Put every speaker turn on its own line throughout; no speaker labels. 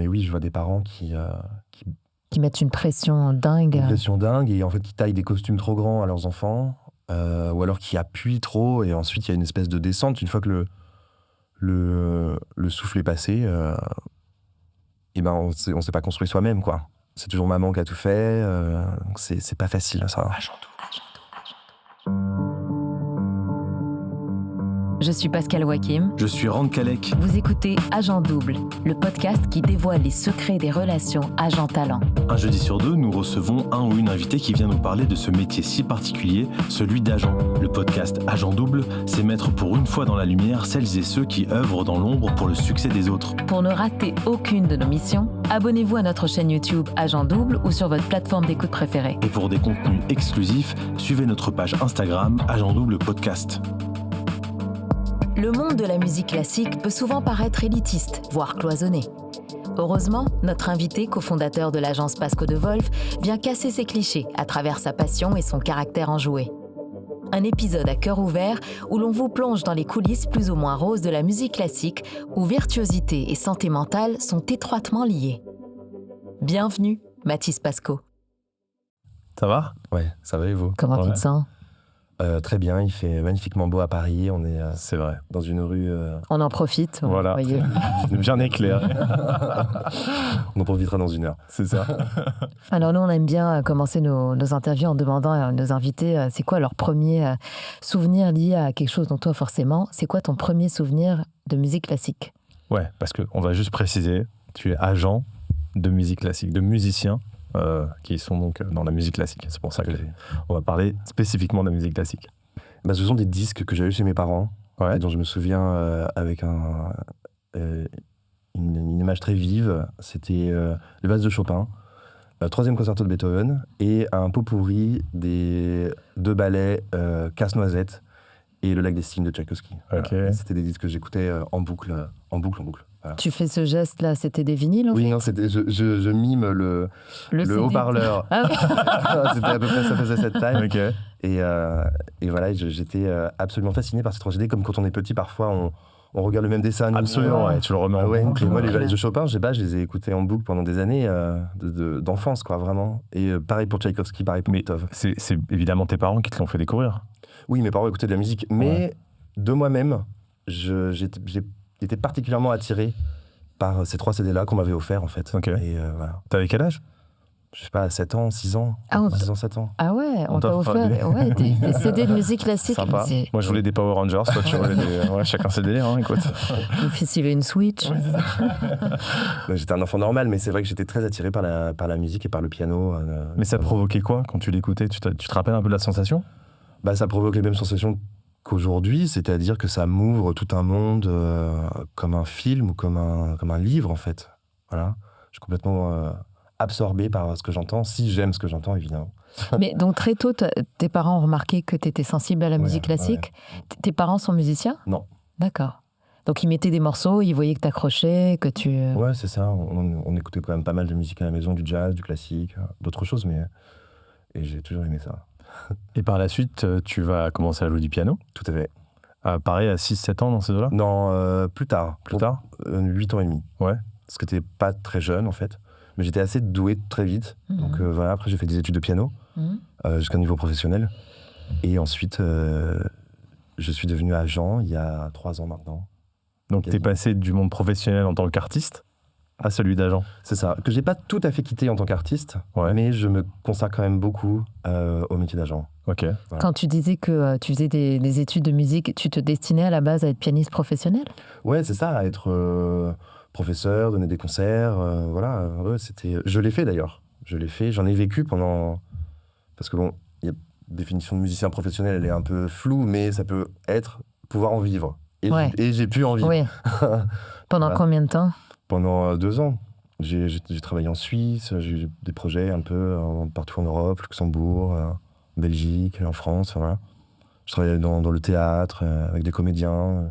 mais oui, je vois des parents qui
mettent une pression dingue.
Une pression dingue, et en fait, qui taillent des costumes trop grands à leurs enfants, ou alors qui appuient trop, et ensuite, il y a une espèce de descente. Une fois que le souffle est passé, et ben, on s'est pas construit soi-même, quoi. C'est toujours maman qui a tout fait, donc c'est pas facile, ça.
Je suis Pascal Wakim.
Je suis Rand Kalek.
Vous écoutez Agent Double, le podcast qui dévoile les secrets des relations agent-talent.
Un jeudi sur deux, nous recevons un ou une invitée qui vient nous parler de ce métier si particulier, celui d'agent. Le podcast Agent Double, c'est mettre pour une fois dans la lumière celles et ceux qui œuvrent dans l'ombre pour le succès des autres.
Pour ne rater aucune de nos missions, abonnez-vous à notre chaîne YouTube Agent Double ou sur votre plateforme d'écoute préférée.
Et pour des contenus exclusifs, suivez notre page Instagram Agent Double Podcast.
Le monde de la musique classique peut souvent paraître élitiste, voire cloisonné. Heureusement, notre invité, cofondateur de l'agence Pasco de Wolf, vient casser ces clichés à travers sa passion et son caractère enjoué. Un épisode à cœur ouvert où l'on vous plonge dans les coulisses plus ou moins roses de la musique classique, où virtuosité et santé mentale sont étroitement liées. Bienvenue, Mathis Pasco.
Ça va ?
Ouais, ça va et vous ?
Comment tu te sens ?
Très bien, il fait magnifiquement beau à Paris. On est
C'est vrai.
dans une rue.
On en profite,
Voilà.
voyez.
Bien éclairé.
On en profitera dans une heure.
C'est ça.
Alors nous, on aime bien commencer nos interviews en demandant à nos invités c'est quoi leur premier souvenir lié à quelque chose dont toi forcément. C'est quoi ton premier souvenir de musique classique ?
Ouais, parce qu'on va juste préciser, tu es agent de musique classique, de musiciens qui sont donc dans la musique classique. C'est pour ça qu'on va parler spécifiquement de la musique classique.
Bah, ce sont des disques que j'ai eu chez mes parents,
Ouais.
et dont je me souviens avec une image très vive. C'était le Valse de Chopin, le troisième concerto de Beethoven, et un pot pourri des deux ballets Casse-Noisette et Le Lac des Cygnes de Tchaïkovski.
Ok.
Voilà. C'était des disques que j'écoutais en boucle. Voilà.
Tu fais ce geste-là, c'était des vinyles en
Oui,
fait ?
non, c'était, je mime le
CD.
haut-parleur.
Ah oui.
C'était à peu près, ça faisait cette taille.
Ok.
Et voilà, j'étais absolument fasciné par cette tragédie. Comme quand on est petit, parfois, on regarde le même dessin animé.
Absolument, ouais. Tu le remets en
Ouais,
boucle.
et moi, les Valses de Chopin, je les ai écoutés en boucle pendant des années d'enfance, quoi, vraiment. Et pareil pour Tchaïkovski, pareil pour Beethoven.
C'est évidemment tes parents qui te l'ont fait découvrir.
Oui, mes parents écoutaient de la musique, mais de moi-même, j'étais particulièrement attiré par ces 3 CD-là qu'on m'avait offert, en fait.
Ok.
Et voilà.
T'avais quel âge ?
Je sais pas, 7 ans, 6 ans.
Ah,
6 ans, 7 ans.
Ah ouais, on
On
t'a
t'offre
offert des CD de musique classique.
Sympa.
C'est-
Moi, je voulais des Power Rangers. Toi, tu voulais des... Ouais, chacun ses délires, hein, écoute.
Mon fils, il veut une Switch.
Donc, j'étais un enfant normal, mais c'est vrai que j'étais très attiré par la musique et par le piano.
Mais ça provoquait quoi quand tu l'écoutais ? Tu te rappelles un peu de la sensation ?
Bah, ça provoque les mêmes sensations qu'aujourd'hui, c'est-à-dire que ça m'ouvre tout un monde comme un film ou comme un livre, en fait. Voilà. Je suis complètement absorbé par ce que j'entends, si j'aime ce que j'entends, évidemment.
Mais donc très tôt, tes parents ont remarqué que tu étais sensible à la musique classique. Tes parents sont musiciens ?
Non.
D'accord. Donc ils mettaient des morceaux, ils voyaient que t'accrochais, que tu...
Ouais, c'est ça. On écoutait quand même pas mal de musique à la maison, du jazz, du classique, d'autres choses, et j'ai toujours aimé ça.
Et par la suite, tu vas commencer à jouer du piano.
Tout à fait.
Pareil, à 6-7 ans dans ces deux-là ?
Non, plus tard.
Plus tard ?
8 ans et demi.
Ouais.
Parce que t'es pas très jeune, en fait. Mais j'étais assez doué très vite. Donc voilà, après j'ai fait des études de piano, jusqu'à un niveau professionnel. Et ensuite, je suis devenu agent il y a 3 ans maintenant.
Donc t'es passé du monde professionnel en tant qu'artiste à celui d'agent.
C'est ça, que j'ai pas tout à fait quitté en tant qu'artiste, mais je me consacre quand même beaucoup au métier d'agent.
Ok.
Voilà.
Quand tu disais que tu faisais des études de musique, tu te destinais à la base à être pianiste professionnel ?
Ouais, c'est ça, à être professeur, donner des concerts, voilà. Ouais, je l'ai fait d'ailleurs. Je l'ai fait, j'en ai vécu pendant... Parce que bon, la définition de musicien professionnel, elle est un peu floue, mais ça peut être pouvoir en vivre. Et j'ai pu en vivre.
Oui. Pendant
Voilà.
combien de temps ?
Pendant 2 ans. J'ai travaillé en Suisse, j'ai eu des projets un peu partout en Europe, Luxembourg, Belgique, en France, voilà. Je travaillais dans le théâtre, avec des comédiens.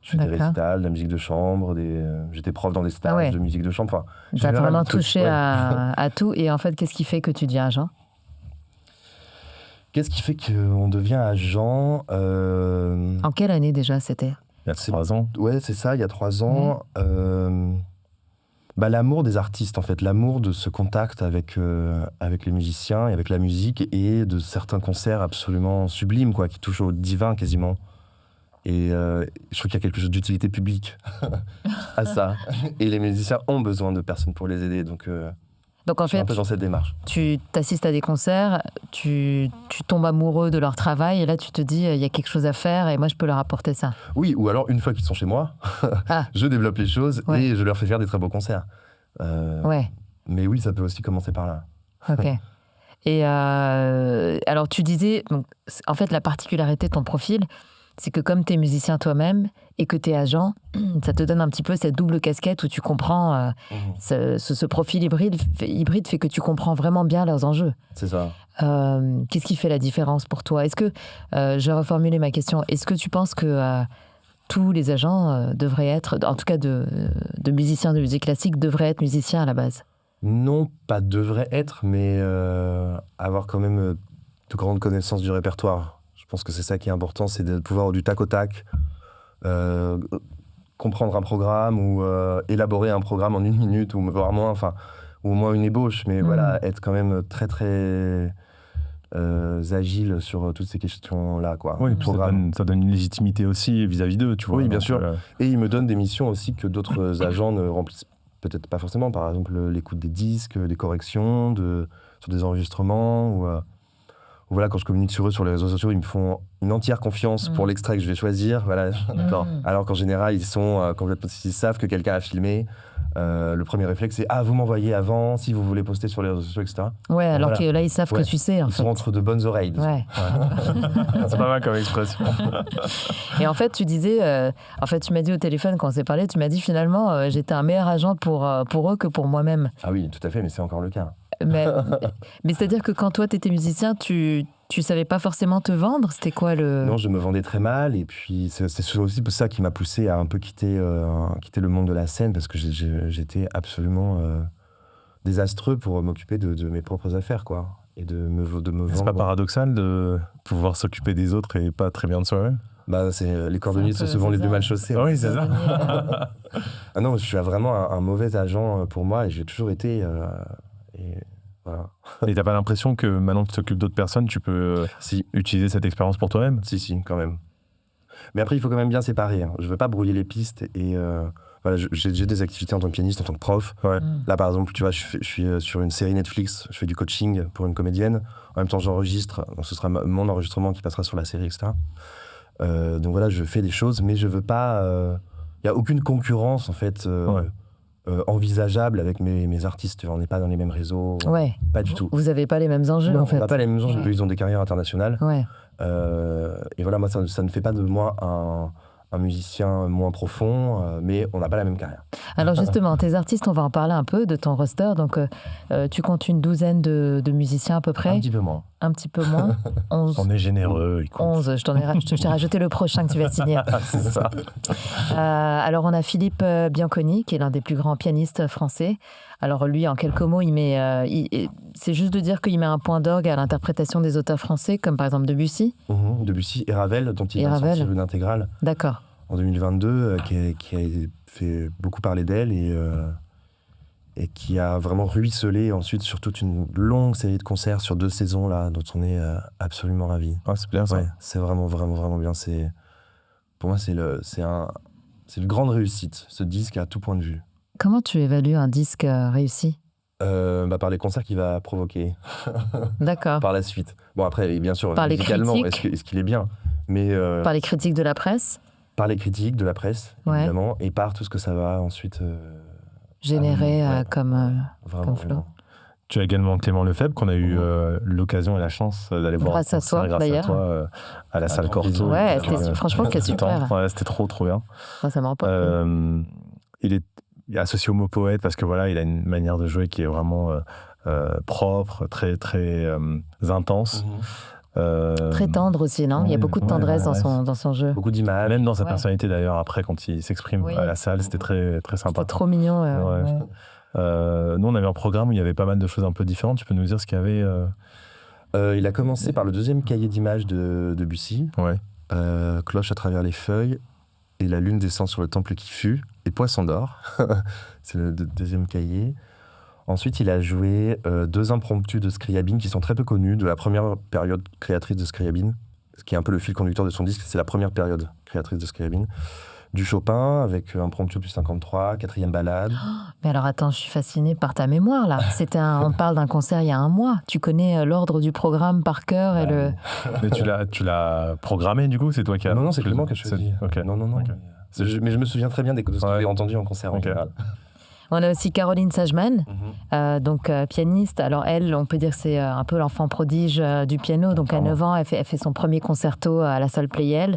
Je fais des récitals, de la musique de chambre, j'étais prof dans des stages de musique de chambre. Enfin,
tu as vraiment touché à tout. Et en fait, qu'est-ce qui fait que tu deviens agent ?
Qu'est-ce qui fait qu'on devient agent
En quelle année déjà c'était ?
Il y a 3 ans.
Ouais, c'est ça, il y a 3 ans. L'amour des artistes, en fait. L'amour de ce contact avec les musiciens et avec la musique et de certains concerts absolument sublimes, quoi, qui touchent au divin quasiment. Et je trouve qu'il y a quelque chose d'utilité publique à ça. Et les musiciens ont besoin de personnes pour les aider. Donc
en
je suis un
fait,
peu dans cette démarche.
tu t'assistes à des concerts, tu tombes amoureux de leur travail et là tu te dis il y a quelque chose à faire et moi je peux leur apporter ça.
Oui, ou alors une fois qu'ils sont chez moi, je développe les choses et je leur fais faire des très beaux concerts.
Ouais.
Mais oui, ça peut aussi commencer par là.
Ok. Et alors tu disais, donc, en fait la particularité de ton profil, c'est que comme tu es musicien toi-même et que tu es agent, ça te donne un petit peu cette double casquette où tu comprends ce profil hybride fait que tu comprends vraiment bien leurs enjeux.
C'est ça.
Qu'est-ce qui fait la différence pour toi ? Est-ce que, je vais reformuler ma question, est-ce que tu penses que tous les agents devraient être, en tout cas de musiciens de musique classique, devraient être musiciens à la base ?
Non, pas devrait être, mais avoir quand même de grandes connaissances du répertoire. Je pense que c'est ça qui est important, c'est de pouvoir du tac au tac comprendre un programme ou élaborer un programme en 1 minute ou voire moins, ou au moins une ébauche, mais voilà, être quand même très très agile sur toutes ces questions-là, quoi.
Oui, ça donne une légitimité aussi vis-à-vis d'eux, tu vois.
Oui, bien sûr. Et ils me donnent des missions aussi que d'autres agents ne remplissent peut-être pas forcément, par exemple l'écoute des disques, des corrections, sur des enregistrements, ou voilà, quand je communique sur eux sur les réseaux sociaux, ils me font une entière confiance pour l'extrait que je vais choisir. Voilà. Alors qu'en général, ils savent que quelqu'un a filmé. Le premier réflexe, c'est vous m'envoyez avant, si vous voulez poster sur les réseaux sociaux, etc.
Ouais, alors que là, ils savent que tu sais.
Ils sont entre de bonnes oreilles.
Ouais.
C'est pas mal comme expression.
Et en fait, tu disais, tu m'as dit au téléphone quand on s'est parlé, tu m'as dit finalement, j'étais un meilleur agent pour eux que pour moi-même.
Ah oui, tout à fait, mais c'est encore le cas.
Mais c'est-à-dire que quand toi, tu étais musicien, tu savais pas forcément te vendre ? C'était quoi le...
Non, je me vendais très mal. Et puis, c'est aussi pour ça qui m'a poussé à un peu quitter le monde de la scène, parce que j'étais absolument désastreux pour m'occuper de mes propres affaires, quoi. Et de me vendre.
C'est pas paradoxal de pouvoir s'occuper des autres et pas très bien de soi-même ?
Les cordonniers sont souvent les plus mal chaussés.
Oui, c'est ça.
Ah non, je suis vraiment un mauvais agent pour moi et j'ai toujours été... et voilà.
Et t'as pas l'impression que maintenant que tu t'occupes d'autres personnes, tu peux utiliser cette expérience pour toi-même ?
Si, quand même. Mais après, il faut quand même bien séparer. Hein. Je veux pas brouiller les pistes et... j'ai des activités en tant que pianiste, en tant que prof.
Ouais.
Là, par exemple, tu vois, je suis sur une série Netflix, je fais du coaching pour une comédienne. En même temps, j'enregistre. Donc, ce sera mon enregistrement qui passera sur la série, etc. Donc voilà, je fais des choses, mais je veux pas... Il n'y a aucune concurrence, en fait, envisageable avec mes artistes. On n'est pas dans les mêmes réseaux.
Ouais.
Pas du tout.
Vous n'avez pas les mêmes enjeux, en fait.
On n'a pas les mêmes enjeux. Ils ont des carrières internationales.
Ouais.
Et voilà, moi, ça ne fait pas de moi un musicien moins profond, mais on n'a pas la même carrière.
Alors justement, tes artistes, on va en parler un peu de ton roster. Donc, tu comptes une douzaine de musiciens à peu près ?
Un petit peu moins.
Un petit peu moins. 11.
On est généreux.
11, je t'ai rajouté le prochain que tu vas signer.
C'est ça.
Alors, on a Philippe Bianconi, qui est l'un des plus grands pianistes français. Alors lui, en quelques mots, c'est juste de dire qu'il met un point d'orgue à l'interprétation des auteurs français, comme par exemple Debussy.
Debussy et Ravel, dont il a sorti une intégrale.
D'accord.
En 2022, qui a fait beaucoup parler d'elle et qui a vraiment ruisselé ensuite sur toute une longue série de concerts sur 2 saisons là, dont on est absolument ravis.
Ah, c'est bien ça.
Ouais, c'est vraiment, vraiment, vraiment bien. Pour moi, c'est une grande réussite, ce disque à tout point de vue.
Comment tu évalues un disque réussi ?
Par les concerts qu'il va provoquer.
D'accord.
Par la suite. Bon, après, bien sûr,
par
musicalement, est-ce qu'il est bien ? Mais,
par les critiques de la presse ?
Par les critiques de la presse, évidemment, et par tout ce que ça va ensuite...
générer comme flow.
Tu as également Clément Lefebvre, qu'on a eu l'occasion et la chance d'aller voir.
Grâce à toi, d'ailleurs.
Grâce à toi, à la salle Corto.
Ouais, franchement, c'était super.
Ouais, c'était trop bien.
Ça me rend pas
il est associé au mot poète parce que voilà, il a une manière de jouer qui est vraiment propre, très, très intense.
Très tendre aussi, non ? Il y a beaucoup de tendresse dans son jeu.
Beaucoup d'images.
Même dans sa personnalité d'ailleurs, après, quand il s'exprime à la salle, c'était très, très sympa.
C'était trop mignon.
Nous, on avait un programme où il y avait pas mal de choses un peu différentes. Tu peux nous dire ce qu'il y avait
Il a commencé par le 2e cahier d'images de Debussy,
ouais.
Cloche à travers les feuilles. et La lune descend sur le temple qui fut, et Poisson d'or. C'est le deuxième cahier. Ensuite, il a joué 2 impromptus de Scriabine qui sont très peu connus, de la première période créatrice de Scriabine, ce qui est un peu le fil conducteur de son disque, c'est la première période créatrice de Scriabine. Du Chopin, avec Impromptu opus 53, 4e ballade.
Mais alors attends, je suis fascinée par ta mémoire là. On parle d'un concert il y a 1 mois. Tu connais l'ordre du programme par cœur et le...
Mais tu l'as programmé du coup, c'est toi qui as...
Non, c'est Clément qui a choisi.
Ok.
Non.
Ok.
Mais je me souviens très bien de ce que j'ai entendu en concert en général.
On a aussi Caroline Sageman, donc pianiste. Alors elle, on peut dire que c'est un peu l'enfant prodige du piano. Donc à 9 ans, elle fait son premier concerto à la salle Pleyel.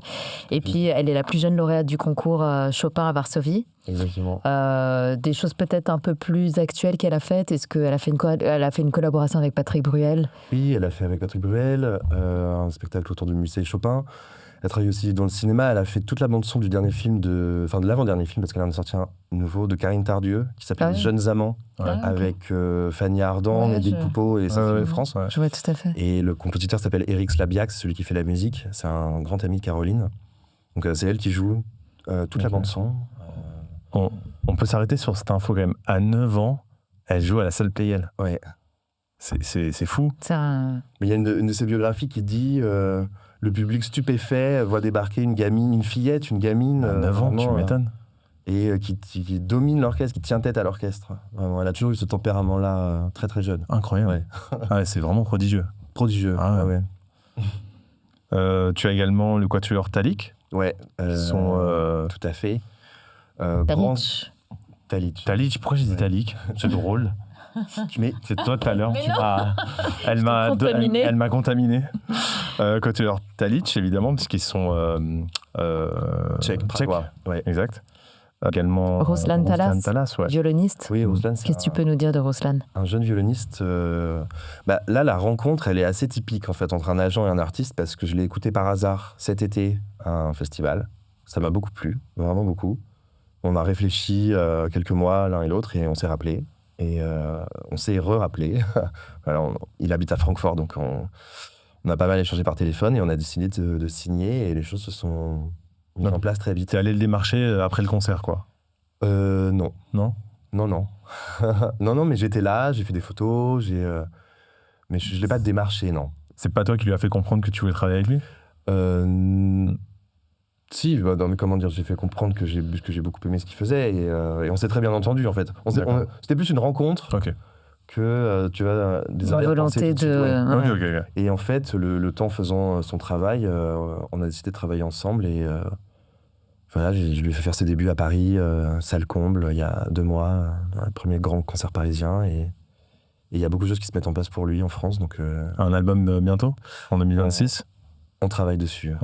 Et puis elle est la plus jeune lauréate du concours Chopin à Varsovie.
Exactement.
Des choses peut-être un peu plus actuelles qu'elle a faites. Est-ce qu'elle a fait une collaboration avec Patrick Bruel?
Oui, elle a fait avec Patrick Bruel un spectacle autour du musée Chopin. Elle travaille aussi dans le cinéma. Elle a fait toute la bande-son du dernier film, de l'avant-dernier film, parce qu'elle en a sorti un nouveau, de Karine Tardieu, qui s'appelle Les Jeunes Amants, avec Fanny Ardant, Edith Poupeau et Cécile France.
Ouais. Je vois tout à fait.
Et le compositeur s'appelle Éric Slabiak, c'est celui qui fait la musique. C'est un grand ami de Caroline. Donc c'est elle qui joue toute la bande-son.
On peut s'arrêter sur cette info quand même. À 9 ans, elle joue à la salle Pleyel.
Ouais.
C'est fou.
Mais
il y a une de ses biographies qui dit le public stupéfait voit débarquer une gamine, une gamine.
À 9 ans, tu m'étonnes.
Et qui domine l'orchestre, qui tient tête à l'orchestre. Vraiment, elle a toujours eu ce tempérament-là très très jeune.
Incroyable. Ouais. C'est vraiment prodigieux.
Prodigieux. Ouais.
Tu as également le Quatuor Talik.
Ouais. Tout à fait.
Talik.
Pourquoi j'ai dit Talik? C'est drôle. Mais c'est toi tout à l'heure. Elle m'a contaminé. Quatuor Talik, évidemment, puisqu'ils sont tchèques.
Ouais.
Exact. Également
Ruslan Talas,
ouais.
Violoniste.
Oui, Ruslan.
Qu'est-ce que tu peux nous dire de Ruslan?
Un jeune violoniste. Là, la rencontre, elle est assez typique en fait entre un agent et un artiste, parce que je l'ai écouté par hasard cet été à un festival. Ça m'a beaucoup plu, vraiment beaucoup. On a réfléchi quelques mois l'un et l'autre et on s'est rappelé. Et on s'est re-rappelé. Il habite à Francfort, donc on a pas mal échangé par téléphone et on a décidé de signer, et les choses se sont mises en place très vite.
T'es allé le démarcher après le concert, quoi?
Non.
Non,
mais j'étais là, j'ai fait des photos, mais je l'ai pas démarché, non.
C'est pas toi qui lui as fait comprendre que tu voulais travailler avec lui?
Si, j'ai fait comprendre que j'ai beaucoup aimé ce qu'il faisait, et on s'est très bien entendu en fait. C'était plus une rencontre que des
volonté de...
Okay.
Et en fait, le temps faisant son travail, on a décidé de travailler ensemble, et je lui ai fait faire ses débuts à Paris, salle comble, il y a 2 mois, le premier grand concert parisien, et il y a beaucoup de choses qui se mettent en place pour lui en France. Donc,
un album bientôt, en 2026?
On travaille dessus.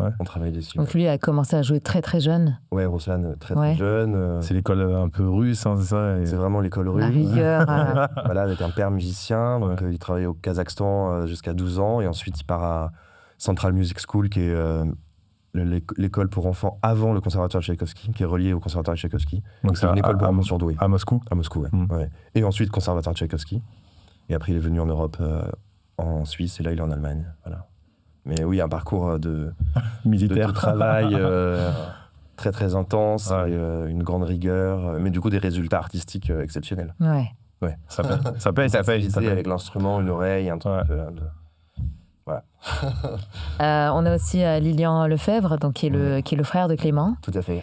Donc lui a commencé à jouer très très jeune.
Ouais, Ruslan, très jeune.
C'est l'école un peu russe, hein, c'est ça?
C'est vraiment l'école russe.
La rigueur.
Avec un père musicien. Donc, il travaillait au Kazakhstan jusqu'à 12 ans. Et ensuite, il part à Central Music School, qui est l'école pour enfants avant le conservatoire de Tchaïkovski, qui est relié au conservatoire de Tchaïkovski. Donc c'est une école pour enfants surdoués.
À Moscou?
À Moscou, ouais. Et ensuite, conservatoire de Tchaïkovski. Et après, il est venu en Europe, en Suisse. Et là, il est en Allemagne. Voilà. Mais oui, un parcours
militaire,
de travail très très intense, et, une grande rigueur, mais du coup des résultats artistiques exceptionnels.
Ouais.
Ça paye. Avec l'instrument, une oreille, un truc. Voilà.
On a aussi Lilian Lefebvre, donc, qui est le frère de Clément.
Tout à fait.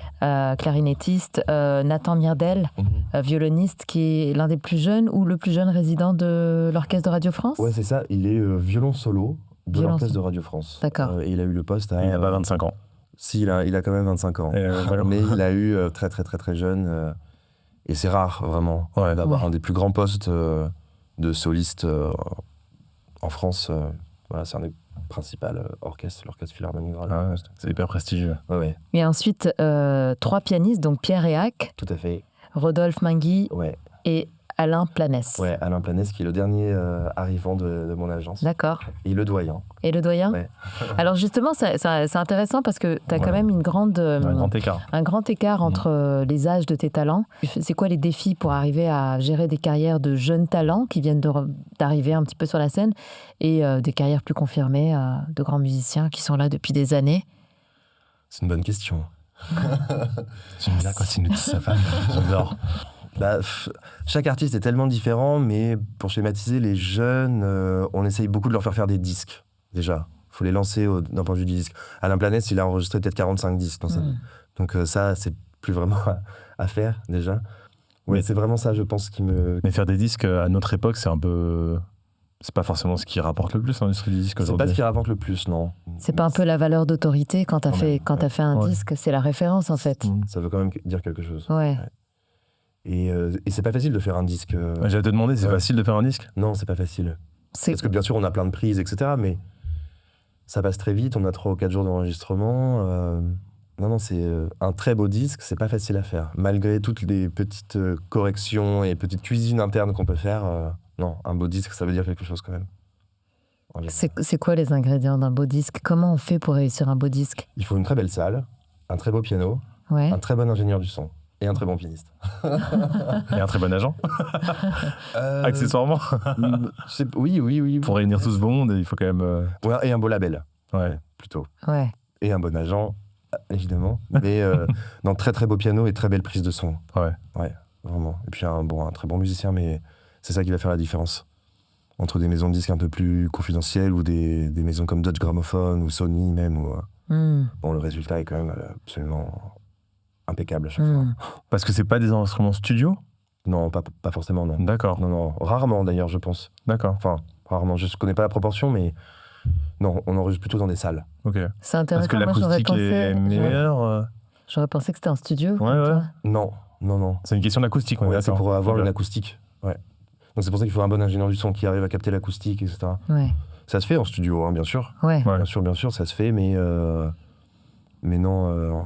Clarinettiste. Nathan Mirdel, violoniste, qui est l'un des plus jeunes ou le plus jeune résident de l'Orchestre de Radio France.
Ouais, c'est ça. Il est violon solo de l'Orchestre de Radio France.
D'accord.
Et il a eu le poste à...
Il n'a pas 25 ans.
Si, il a quand même 25 ans. Mais il a eu très très très très jeune. Et c'est rare, vraiment, d'avoir un des plus grands postes de soliste en France. C'est un des principaux orchestres, l'Orchestre Philharmonique.
C'est hyper prestigieux.
Ouais.
Et ensuite, 3 pianistes, donc Pierre Réac,
tout à fait,
Rodolphe Mingui et Alain Planès.
Ouais, Alain Planès, qui est le dernier arrivant de mon agence.
D'accord.
Et le doyen.
Ouais. Alors justement, c'est intéressant parce que tu as quand même un grand écart entre les âges de tes talents. C'est quoi les défis pour arriver à gérer des carrières de jeunes talents qui viennent d'arriver un petit peu sur la scène et des carrières plus confirmées de grands musiciens qui sont là depuis des années?
C'est une bonne question. J'aime bien quand il nous dit sa femme. J'adore. Chaque artiste est tellement différent, mais pour schématiser, les jeunes, on essaye beaucoup de leur faire des disques, déjà. Il faut les lancer d'un point de vue du disque. Alain Planès, il a enregistré peut-être 45 disques dans sa vie. Donc ça, c'est plus vraiment à faire, déjà. Ouais, c'est vraiment ça, je pense, qui me...
Mais faire des disques à notre époque, c'est un peu... C'est pas forcément ce qui rapporte le plus l'industrie du disque
C'est
aujourd'hui.
pas ce qui rapporte le plus, non.
C'est pas un peu la valeur d'autorité quand t'as fait un disque, c'est la référence en fait.
Ça veut quand même dire quelque chose.
Ouais.
Et c'est pas facile de faire un disque.
J'allais te demander, c'est facile de faire un disque ?
Non, c'est pas facile. Parce que bien sûr, on a plein de prises, etc. Mais ça passe très vite, on a 3 ou 4 jours d'enregistrement. Non, c'est un très beau disque, c'est pas facile à faire. Malgré toutes les petites corrections et petites cuisines internes qu'on peut faire, non, un beau disque, ça veut dire quelque chose quand même.
C'est quoi les ingrédients d'un beau disque ? Comment on fait pour réussir un beau disque ?
Il faut une très belle salle, un très beau piano, un très bon ingénieur du son et un très bon pianiste.
Et un très bon agent accessoirement.
Oui.
Pour réunir tout ce beau monde, il faut quand même...
Ouais, et un beau label,
Ouais.
plutôt.
Ouais.
Et un bon agent, évidemment. Mais non, très très beau piano et très belle prise de son.
Ouais.
Ouais, vraiment. Et puis un très bon musicien, mais c'est ça qui va faire la différence. Entre des maisons de disques un peu plus confidentielles ou des maisons comme Dodge Gramophone ou Sony même. Bon, le résultat est quand même absolument impeccable à chaque fois.
Parce que c'est pas des instruments studio ?
Non, pas forcément, non.
D'accord.
Non, rarement d'ailleurs, je pense.
D'accord.
Enfin, rarement, je connais pas la proportion, mais non, on enregistre plutôt dans des salles.
Ok.
C'est intéressant.
Parce que l'acoustique est meilleure.
J'aurais pensé que c'était un studio.
Ouais.
Non.
C'est une question d'acoustique,
Ouais, c'est pour avoir une acoustique. Ouais. Donc c'est pour ça qu'il faut un bon ingénieur du son qui arrive à capter l'acoustique, etc.
Ouais.
Ça se fait en studio, hein, bien sûr.
Ouais.
Bien sûr, ça se fait, mais non,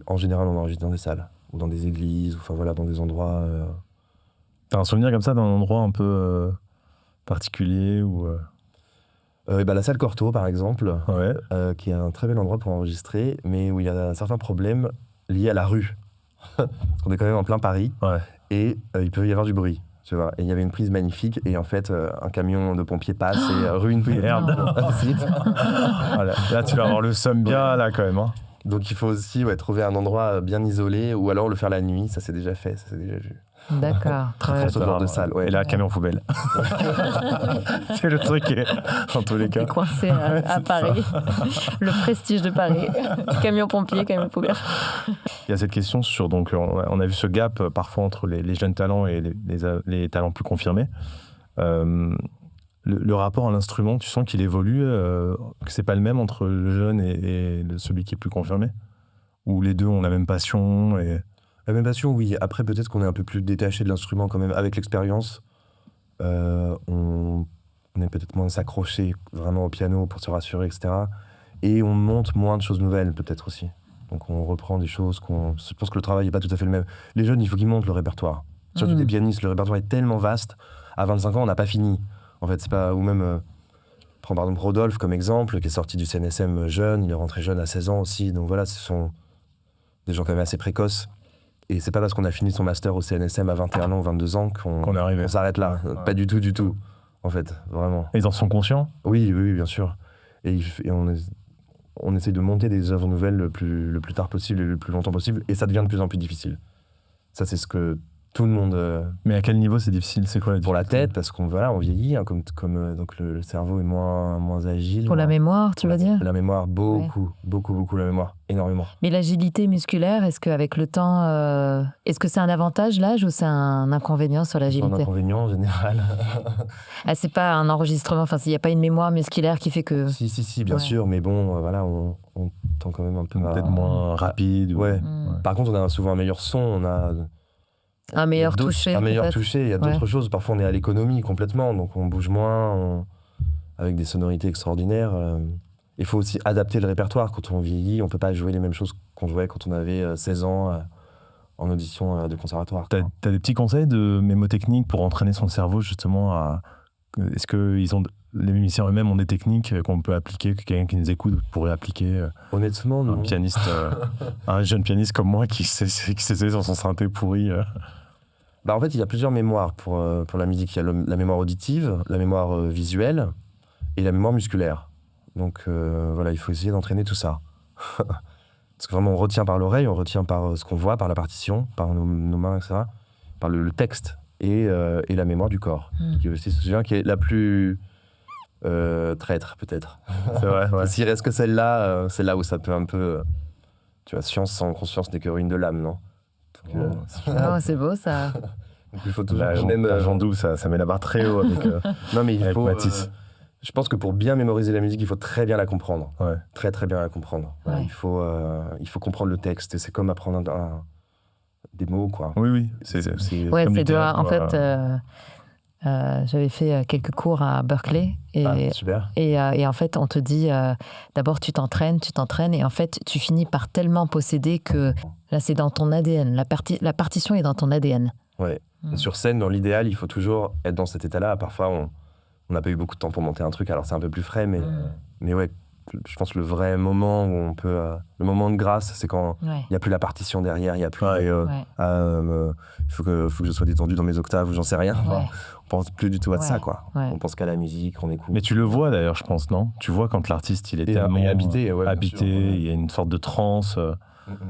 en général, on enregistre dans des salles, ou dans des églises, enfin voilà, dans des endroits...
T'as un souvenir comme ça d'un endroit un peu particulier ou
la salle Cortot, par exemple,
Ouais.
qui est un très bel endroit pour enregistrer, mais où il y a un certain problème lié à la rue. Parce qu'on est quand même en plein Paris,
Ouais.
et il peut y avoir du bruit. Tu vois. Et il y avait une prise magnifique, et en fait, un camion de pompiers passe et ruine tout.
Merde. Voilà. Là, tu vas avoir le seum bien, là, quand même. Hein.
Donc il faut aussi trouver un endroit bien isolé, ou alors le faire la nuit, ça s'est déjà fait, ça s'est déjà vu.
D'accord.
Pour ce genre de salle, ouais.
Et là, camion poubelle. C'est le truc qui est, dans tous les cas.
Coincé à Paris. Le prestige de Paris. Camion pompier, camion poubelle.
Il y a cette question sur, donc, on a vu ce gap parfois entre les jeunes talents et les talents plus confirmés. Le rapport à l'instrument, tu sens qu'il évolue, que c'est pas le même entre le jeune et celui qui est plus confirmé ? Ou les deux ont la même passion et...
La même passion, oui. Après, peut-être qu'on est un peu plus détaché de l'instrument quand même. Avec l'expérience, on est peut-être moins s'accrocher vraiment au piano pour se rassurer, etc. Et on monte moins de choses nouvelles, peut-être aussi. Donc on reprend des choses Je pense que le travail n'est pas tout à fait le même. Les jeunes, il faut qu'ils montent le répertoire. Surtout des pianistes, le répertoire est tellement vaste. À 25 ans, on n'a pas fini. En fait, c'est pas... Ou même... prends par exemple Rodolphe comme exemple, qui est sorti du CNSM jeune. Il est rentré jeune à 16 ans aussi. Donc voilà, ce sont des gens quand même assez précoces. Et c'est pas parce qu'on a fini son master au CNSM à 21 ans ou 22 ans qu'on s'arrête là. Pas du tout, en fait, vraiment.
Et ils en sont conscients ?
Oui, bien sûr. Et on essaie de monter des œuvres nouvelles le plus tard possible et le plus longtemps possible. Et ça devient de plus en plus difficile. Ça, c'est ce que tout le monde...
Mais à quel niveau c'est difficile ? C'est quoi la
Pour la tête, parce qu'on vieillit, hein, donc le cerveau est moins agile.
Pour la mémoire, tu veux dire ?
La mémoire, beaucoup la mémoire, énormément.
Mais l'agilité musculaire, est-ce qu'avec le temps, est-ce que c'est un avantage l'âge ou c'est un inconvénient sur l'agilité ?
C'est un inconvénient en général.
C'est pas un enregistrement, enfin il n'y a pas une mémoire musculaire qui fait que...
Si, bien sûr, mais bon, voilà, on tend quand même un peu
peut-être moins rapide.
Ouais. Par contre, on a souvent un meilleur son, on a...
Un meilleur toucher.
Un meilleur toucher, il y a d'autres choses. Parfois, on est à l'économie complètement, donc on bouge moins, avec des sonorités extraordinaires. Il faut aussi adapter le répertoire. Quand on vieillit, on ne peut pas jouer les mêmes choses qu'on jouait quand on avait 16 ans en audition de conservatoire.
T'as des petits conseils de mémotechnique pour entraîner son cerveau justement à... Est-ce que les musiciens eux-mêmes ont des techniques qu'on peut appliquer, que quelqu'un qui nous écoute pourrait appliquer
Honnêtement, non.
Un pianiste, un jeune pianiste comme moi qui s'essaie sur son synthé pourri
En fait, il y a plusieurs mémoires pour la musique. Il y a la mémoire auditive, la mémoire visuelle et la mémoire musculaire. Donc voilà, il faut essayer d'entraîner tout ça. Parce que vraiment, on retient par l'oreille, on retient par ce qu'on voit, par la partition, par nos mains, etc., par le texte et la mémoire du corps, qui est aussi qui est la plus traître, peut-être.
C'est vrai, ouais.
S'il reste que celle-là, c'est là où ça peut un peu... tu vois, science sans conscience n'est que ruine de l'âme, non? Donc,
Oh, c'est beau ça.
donc il faut toujours...
L'agent double, ça met la barre très haut avec...
non, mais il
avec
faut...
Matisse.
je pense que pour bien mémoriser la musique, il faut très bien la comprendre.
Ouais.
Très, très bien la comprendre.
Ouais.
Il faut comprendre le texte. C'est comme apprendre des mots, quoi.
Oui.
Ouais,
comme
c'est
littéraire,
en
quoi.
fait, j'avais fait quelques cours à Berkeley
Super.
et en fait, on te dit d'abord tu t'entraînes et en fait, tu finis par tellement posséder que là, c'est dans ton ADN. La partition est dans ton ADN.
Ouais. Sur scène, dans l'idéal, il faut toujours être dans cet état-là. Parfois, on n'a pas eu beaucoup de temps pour monter un truc, alors c'est un peu plus frais, mais ouais, je pense que le vrai moment où on peut... le moment de grâce, c'est quand il n'y a plus la partition derrière, il n'y a plus... il faut que je sois détendu dans mes octaves ou j'en sais rien. Enfin, on pense plus du tout à ça, quoi.
Ouais.
On pense qu'à la musique, on écoute.
Mais tu le vois d'ailleurs, je pense, non? Tu vois quand l'artiste, il est tellement
habité, ouais, bien
habité,
sûr, ouais.
il y a une sorte de transe,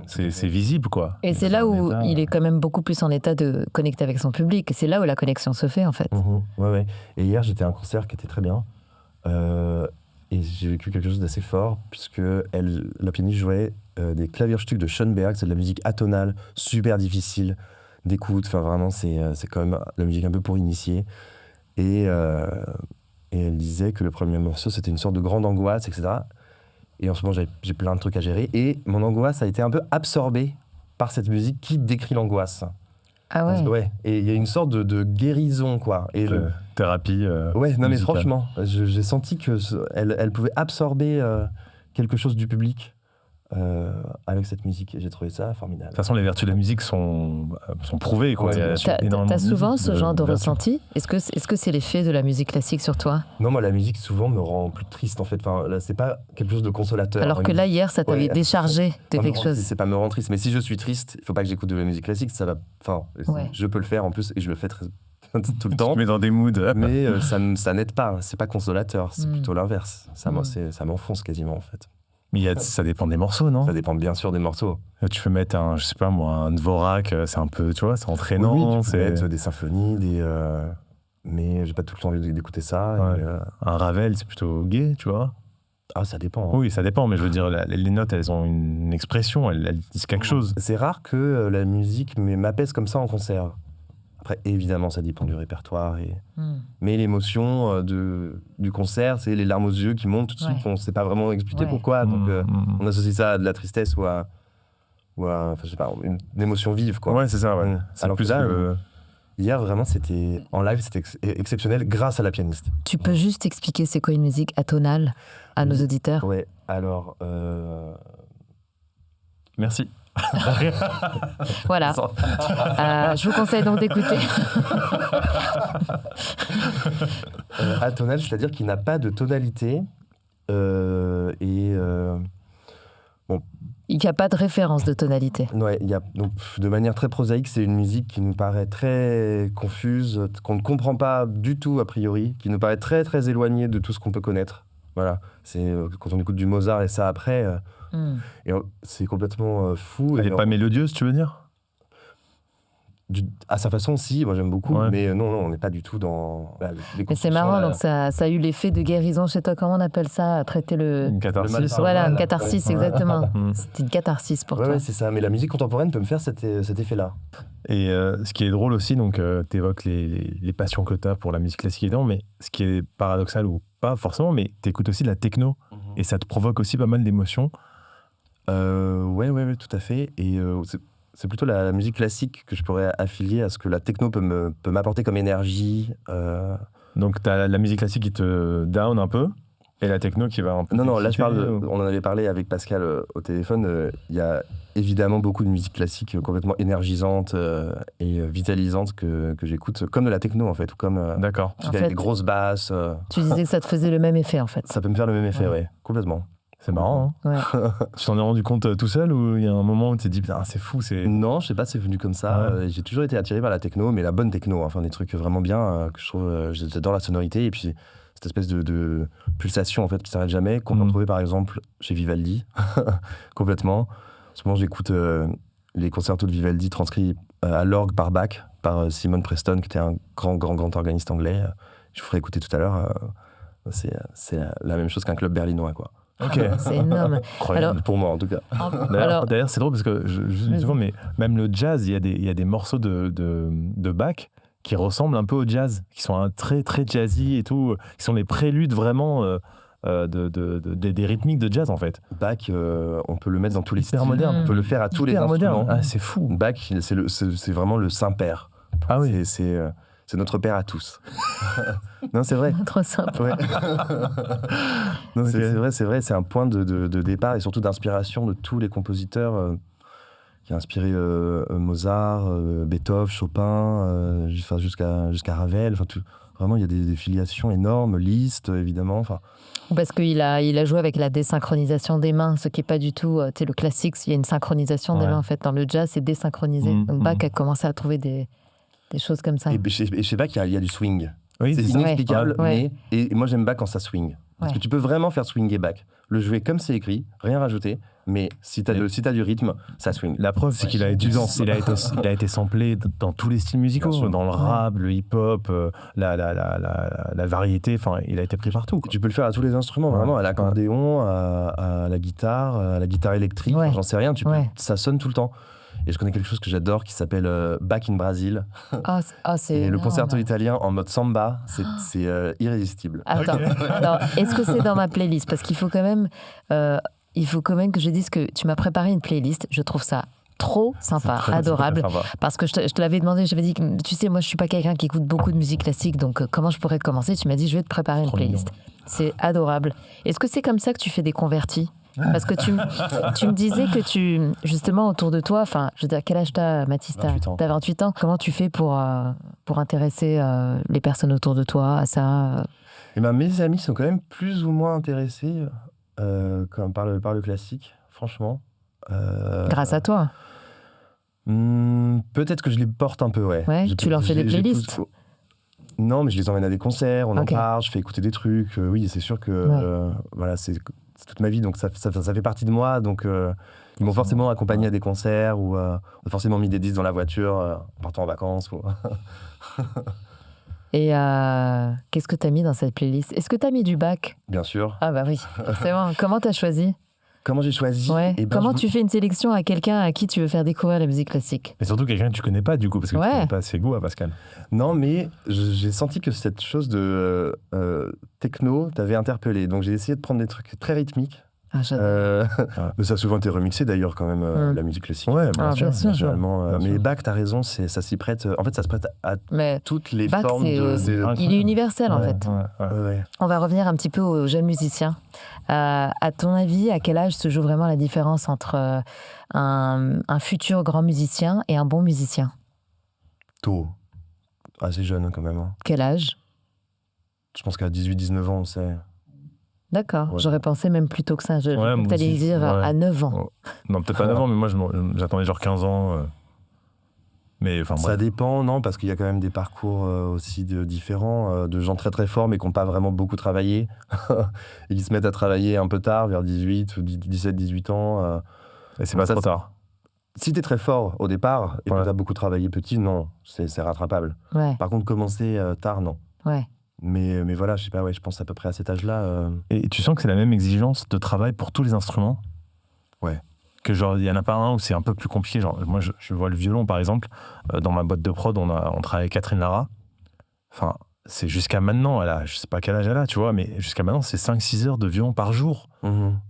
c'est visible, quoi.
Et c'est là où il est quand même beaucoup plus en état de connecter avec son public. Et c'est là où la connexion se fait, en fait.
Ouais. Et hier, j'étais à un concert qui était très bien. Et j'ai vécu quelque chose d'assez fort, puisque la pianiste jouait des Klavierstücks de Schoenberg. C'est de la musique atonale, super difficile d'écoute. Enfin, vraiment, c'est quand même la musique un peu pour initier. Et elle disait que le premier morceau, c'était une sorte de grande angoisse, etc. Et en ce moment, j'ai plein de trucs à gérer. Et mon angoisse a été un peu absorbée par cette musique qui décrit l'angoisse.
Ah ouais.
Ouais. Et il y a une sorte de guérison, quoi. Et
thérapie.
ouais, non, mais
musicale.
franchement, j'ai senti qu'elle pouvait absorber quelque chose du public avec cette musique. Et j'ai trouvé ça formidable.
De toute façon, les vertus de la musique sont prouvées, quoi.
Ouais,
Il y a énormément
T'as
de
souvent
musique,
ce genre de
vertus.
ressenti? Est-ce que c'est l'effet de la musique classique sur toi?
Non, moi, la musique, souvent, me rend plus triste, en fait. Enfin, là, c'est pas quelque chose de consolateur.
Alors que là, hier, ça t'avait déchargé de quelque chose.
C'est pas me rend triste. Mais si je suis triste, il faut pas que j'écoute de la musique classique. Ça va... Enfin, je peux le faire, en plus, et je le fais tout le temps.
Tu te mets dans des moods.
Mais ça n'aide pas. C'est pas consolateur. C'est plutôt l'inverse. Ça m'enfonce quasiment, en fait.
Mais ça dépend des morceaux, non?
Ça dépend bien sûr des morceaux.
Tu peux mettre je sais pas moi, un Dvorak, c'est un peu, tu vois, c'est entraînant.
Oui, tu peux mettre des symphonies, mais j'ai pas tout le temps envie d'écouter ça.
Ouais.
Et,
un Ravel, c'est plutôt gai, tu vois.
Ah, ça dépend.
Oui, ça dépend, mais je veux dire, les notes, elles ont une expression, elles disent quelque chose.
C'est rare que la musique m'apaise comme ça en concert. Après, évidemment, ça dépend du répertoire. Mais l'émotion du concert, c'est les larmes aux yeux qui montent tout de suite. On ne sait pas vraiment expliquer pourquoi. Donc, on associe ça à de la tristesse ou à enfin, je sais pas, une émotion vive, quoi.
Ouais, c'est ça, ouais. C'est
Alors
plus
que là, hier, vraiment, en live, c'était exceptionnel grâce à la pianiste.
Tu peux juste expliquer c'est quoi une musique atonale à nos auditeurs?
Ouais, alors...
Merci.
Voilà. Je vous conseille donc d'écouter.
Atonal, c'est-à-dire qu'il n'a pas de tonalité
Il n'y a pas de référence de tonalité.
Ouais, donc, de manière très prosaïque, c'est une musique qui nous paraît très confuse, qu'on ne comprend pas du tout a priori, qui nous paraît très très éloignée de tout ce qu'on peut connaître. Voilà, c'est quand on écoute du Mozart et ça après, et c'est complètement fou.
Elle n'est pas mélodieuse, tu veux dire?
À sa façon, si, moi j'aime beaucoup, mais non, on n'est pas du tout dans...
Mais c'est marrant, donc ça a eu l'effet de guérison chez toi, comment on appelle ça? Traiter
Une catharsis.
Voilà, une catharsis, exactement. C'était une catharsis pour toi.
Ouais, c'est ça, mais la musique contemporaine peut me faire cet effet-là.
Et ce qui est drôle aussi, donc tu évoques les passions que tu as pour la musique classique évidemment, mais ce qui est paradoxal ou pas forcément, mais tu écoutes aussi de la techno, et ça te provoque aussi pas mal d'émotions.
Ouais, tout à fait, et c'est plutôt la musique classique que je pourrais affilier à ce que la techno peut m'apporter comme énergie.
Donc, tu as la musique classique qui te down un peu, et la techno qui va un peu...
Non, là je parle, on en avait parlé avec Pascal au téléphone, il y a évidemment beaucoup de musique classique complètement énergisante et vitalisante que j'écoute, comme de la techno en fait, ou comme
D'accord.
parce qu'il y a des grosses basses.
Tu disais que ça te faisait le même effet en fait.
Ça peut me faire le même effet, ouais complètement.
C'est marrant, hein.
Ouais.
Tu t'en es rendu compte tout seul ou il y a un moment où tu t'es dit putain c'est fou,
Non, je sais pas, c'est venu comme ça.
Ouais.
J'ai toujours été attiré par la techno, mais la bonne techno, enfin des trucs vraiment bien que je trouve. J'adore la sonorité et puis cette espèce de pulsation en fait qui s'arrête jamais qu'on peut retrouver par exemple chez Vivaldi complètement, En ce moment, j'écoute les concertos de Vivaldi transcrits à l'orgue par Bach, par Simon Preston, qui était un grand organiste anglais. Je vous ferai écouter tout à l'heure. C'est la même chose qu'un club berlinois, quoi.
Ok.
C'est énorme.
Alors,
pour moi, en tout cas.
D'ailleurs, c'est drôle parce que mais même le jazz, il y a des morceaux de Bach qui ressemblent un peu au jazz, qui sont très très jazzy et tout, qui sont des préludes vraiment des rythmiques de jazz en fait.
Bach, on peut le mettre dans tous les styles.
Moderne.
On peut le faire à tous les
Hyper
instruments.
moderne. Ah, c'est fou.
Bach, c'est vraiment le Saint-Père.
Ah oui.
C'est notre père à tous. Non, c'est vrai.
Trop simple.
Ouais. Non, c'est vrai, c'est un point de départ et surtout d'inspiration de tous les compositeurs qui a inspiré Mozart, Beethoven, Chopin, jusqu'à Ravel. Vraiment, il y a des filiations énormes, Liszt, évidemment.
Parce qu'il a joué avec la désynchronisation des mains, ce qui n'est pas du tout... Tu sais, le classique, il y a une synchronisation des mains, en fait. Dans le jazz, c'est désynchronisé. Donc Bach a commencé à trouver des choses comme ça.
Et chez Bach, il y a du swing.
Oui,
c'est inexplicable,
ouais.
Et moi, j'aime Bach quand ça swing. Parce que tu peux vraiment faire swinger Bach. Le jouer comme c'est écrit, rien rajouter. Mais si t'as du rythme, ça swing.
La preuve, c'est qu'il a été samplé dans tous les styles musicaux, dans le rap, le hip-hop, la variété. Enfin, il a été pris partout.
Tu peux le faire à tous les instruments, vraiment, à l'accordéon, à la guitare électrique.
Ouais.
J'en sais rien. Ça sonne tout le temps. Et je connais quelque chose que j'adore qui s'appelle Bach in Brazil.
C'est
le concerto italien en mode samba, c'est irrésistible.
Attends, alors, est-ce que c'est dans ma playlist? Parce qu'il faut quand même que je dise que tu m'as préparé une playlist. Je trouve ça trop sympa, adorable.
Sympa.
Parce que je te l'avais demandé, j'avais dit, tu sais, moi je suis pas quelqu'un qui écoute beaucoup de musique classique, donc comment je pourrais commencer? Tu m'as dit, je vais te préparer une playlist. C'est adorable. Est-ce que c'est comme ça que tu fais des convertis? Parce que tu me disais que justement, autour de toi, enfin, je veux dire, quel âge t'as, Mathis? T'as 28 ans. Comment tu fais pour intéresser les personnes autour de toi à ça?
Et mes amis sont quand même plus ou moins intéressés par le classique, franchement.
Grâce à toi?
Peut-être que je les porte un peu, ouais.
Tu leur fais des playlists?
Non, mais je les emmène à des concerts, on en parle, je fais écouter des trucs. Oui, c'est sûr que voilà, c'est toute ma vie, donc ça fait partie de moi. Donc ils m'ont forcément accompagné à des concerts ou on a forcément mis des disques dans la voiture en partant en vacances.
Et qu'est-ce que tu as mis dans cette playlist? Est-ce que tu as mis du Bach?
Bien sûr.
Ah bah oui, forcément. Comment tu as choisi?
Comment j'ai choisi?
Comment tu fais une sélection à quelqu'un à qui tu veux faire découvrir la musique classique?
Mais surtout quelqu'un que tu connais pas, du coup, parce que tu connais pas ses goûts à Pascal.
Non, mais j'ai senti que cette chose de techno t'avait interpellé. Donc j'ai essayé de prendre des trucs très rythmiques.
Ah, j'adore.
Mais ça a souvent été remixé d'ailleurs, quand même, la musique classique.
Ouais, bien sûr.
Mais Bach, t'as raison, ça s'y prête. En fait, ça se prête à toutes les
Bach,
formes
il est universel, en fait.
Ouais.
On va revenir un petit peu aux jeunes musiciens. À ton avis, à quel âge se joue vraiment la différence entre un futur grand musicien et un bon musicien?
Tôt. Assez jeune, quand même.
Quel âge?
Je pense qu'à 18-19 ans, on sait.
D'accord, j'aurais pensé même plus tôt que ça. Tu allais dire à 9 ans.
Non, peut-être pas 9 ans, mais moi j'attendais genre 15 ans. Mais,
ça dépend, non, parce qu'il y a quand même des parcours aussi différents, de gens très très forts, mais qui n'ont pas vraiment beaucoup travaillé, et qui se mettent à travailler un peu tard, vers 18 ou 17, 18 ans.
Et c'est pas trop tard.
Si t'es très fort au départ, et que t'as beaucoup travaillé petit, non, c'est rattrapable.
Ouais.
Par contre, commencer tard, non.
Ouais.
Mais voilà, je sais pas, je pense à peu près à cet âge-là.
Et tu sens que c'est la même exigence de travail pour tous les instruments?
Ouais.
Que genre, il y en a pas un où c'est un peu plus compliqué. Genre, moi, je vois le violon, par exemple. Dans ma boîte de prod, on travaille avec Catherine Lara. Enfin, c'est jusqu'à maintenant, je sais pas quel âge elle a, tu vois, mais jusqu'à maintenant, c'est 5-6 heures de violon par jour.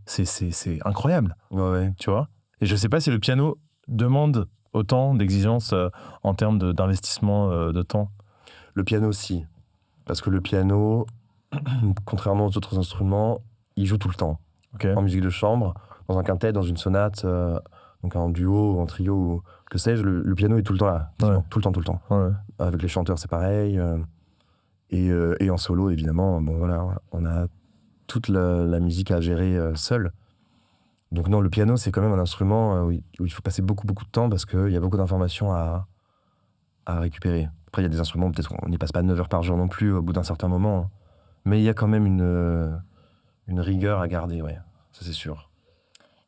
C'est incroyable.
Ouais.
Tu vois? Et je sais pas si le piano demande autant d'exigences en termes d'investissement de temps.
Le piano aussi. Parce que le piano, contrairement aux autres instruments, il joue tout le temps.
Okay.
En musique de chambre, dans un quintet, dans une sonate, donc en duo, en trio, ou que sais-je, le piano est tout le temps là. Tout le temps. Ouais. Avec les chanteurs, c'est pareil. Et en solo, évidemment, bon voilà, on a toute la musique à gérer seul. Donc non, le piano, c'est quand même un instrument où il faut passer beaucoup de temps parce qu'il y a beaucoup d'informations à récupérer. Après, il y a des instruments, peut-être qu'on n'y passe pas 9 heures par jour non plus, au bout d'un certain moment. Mais il y a quand même une rigueur à garder, ouais. Ça, c'est sûr.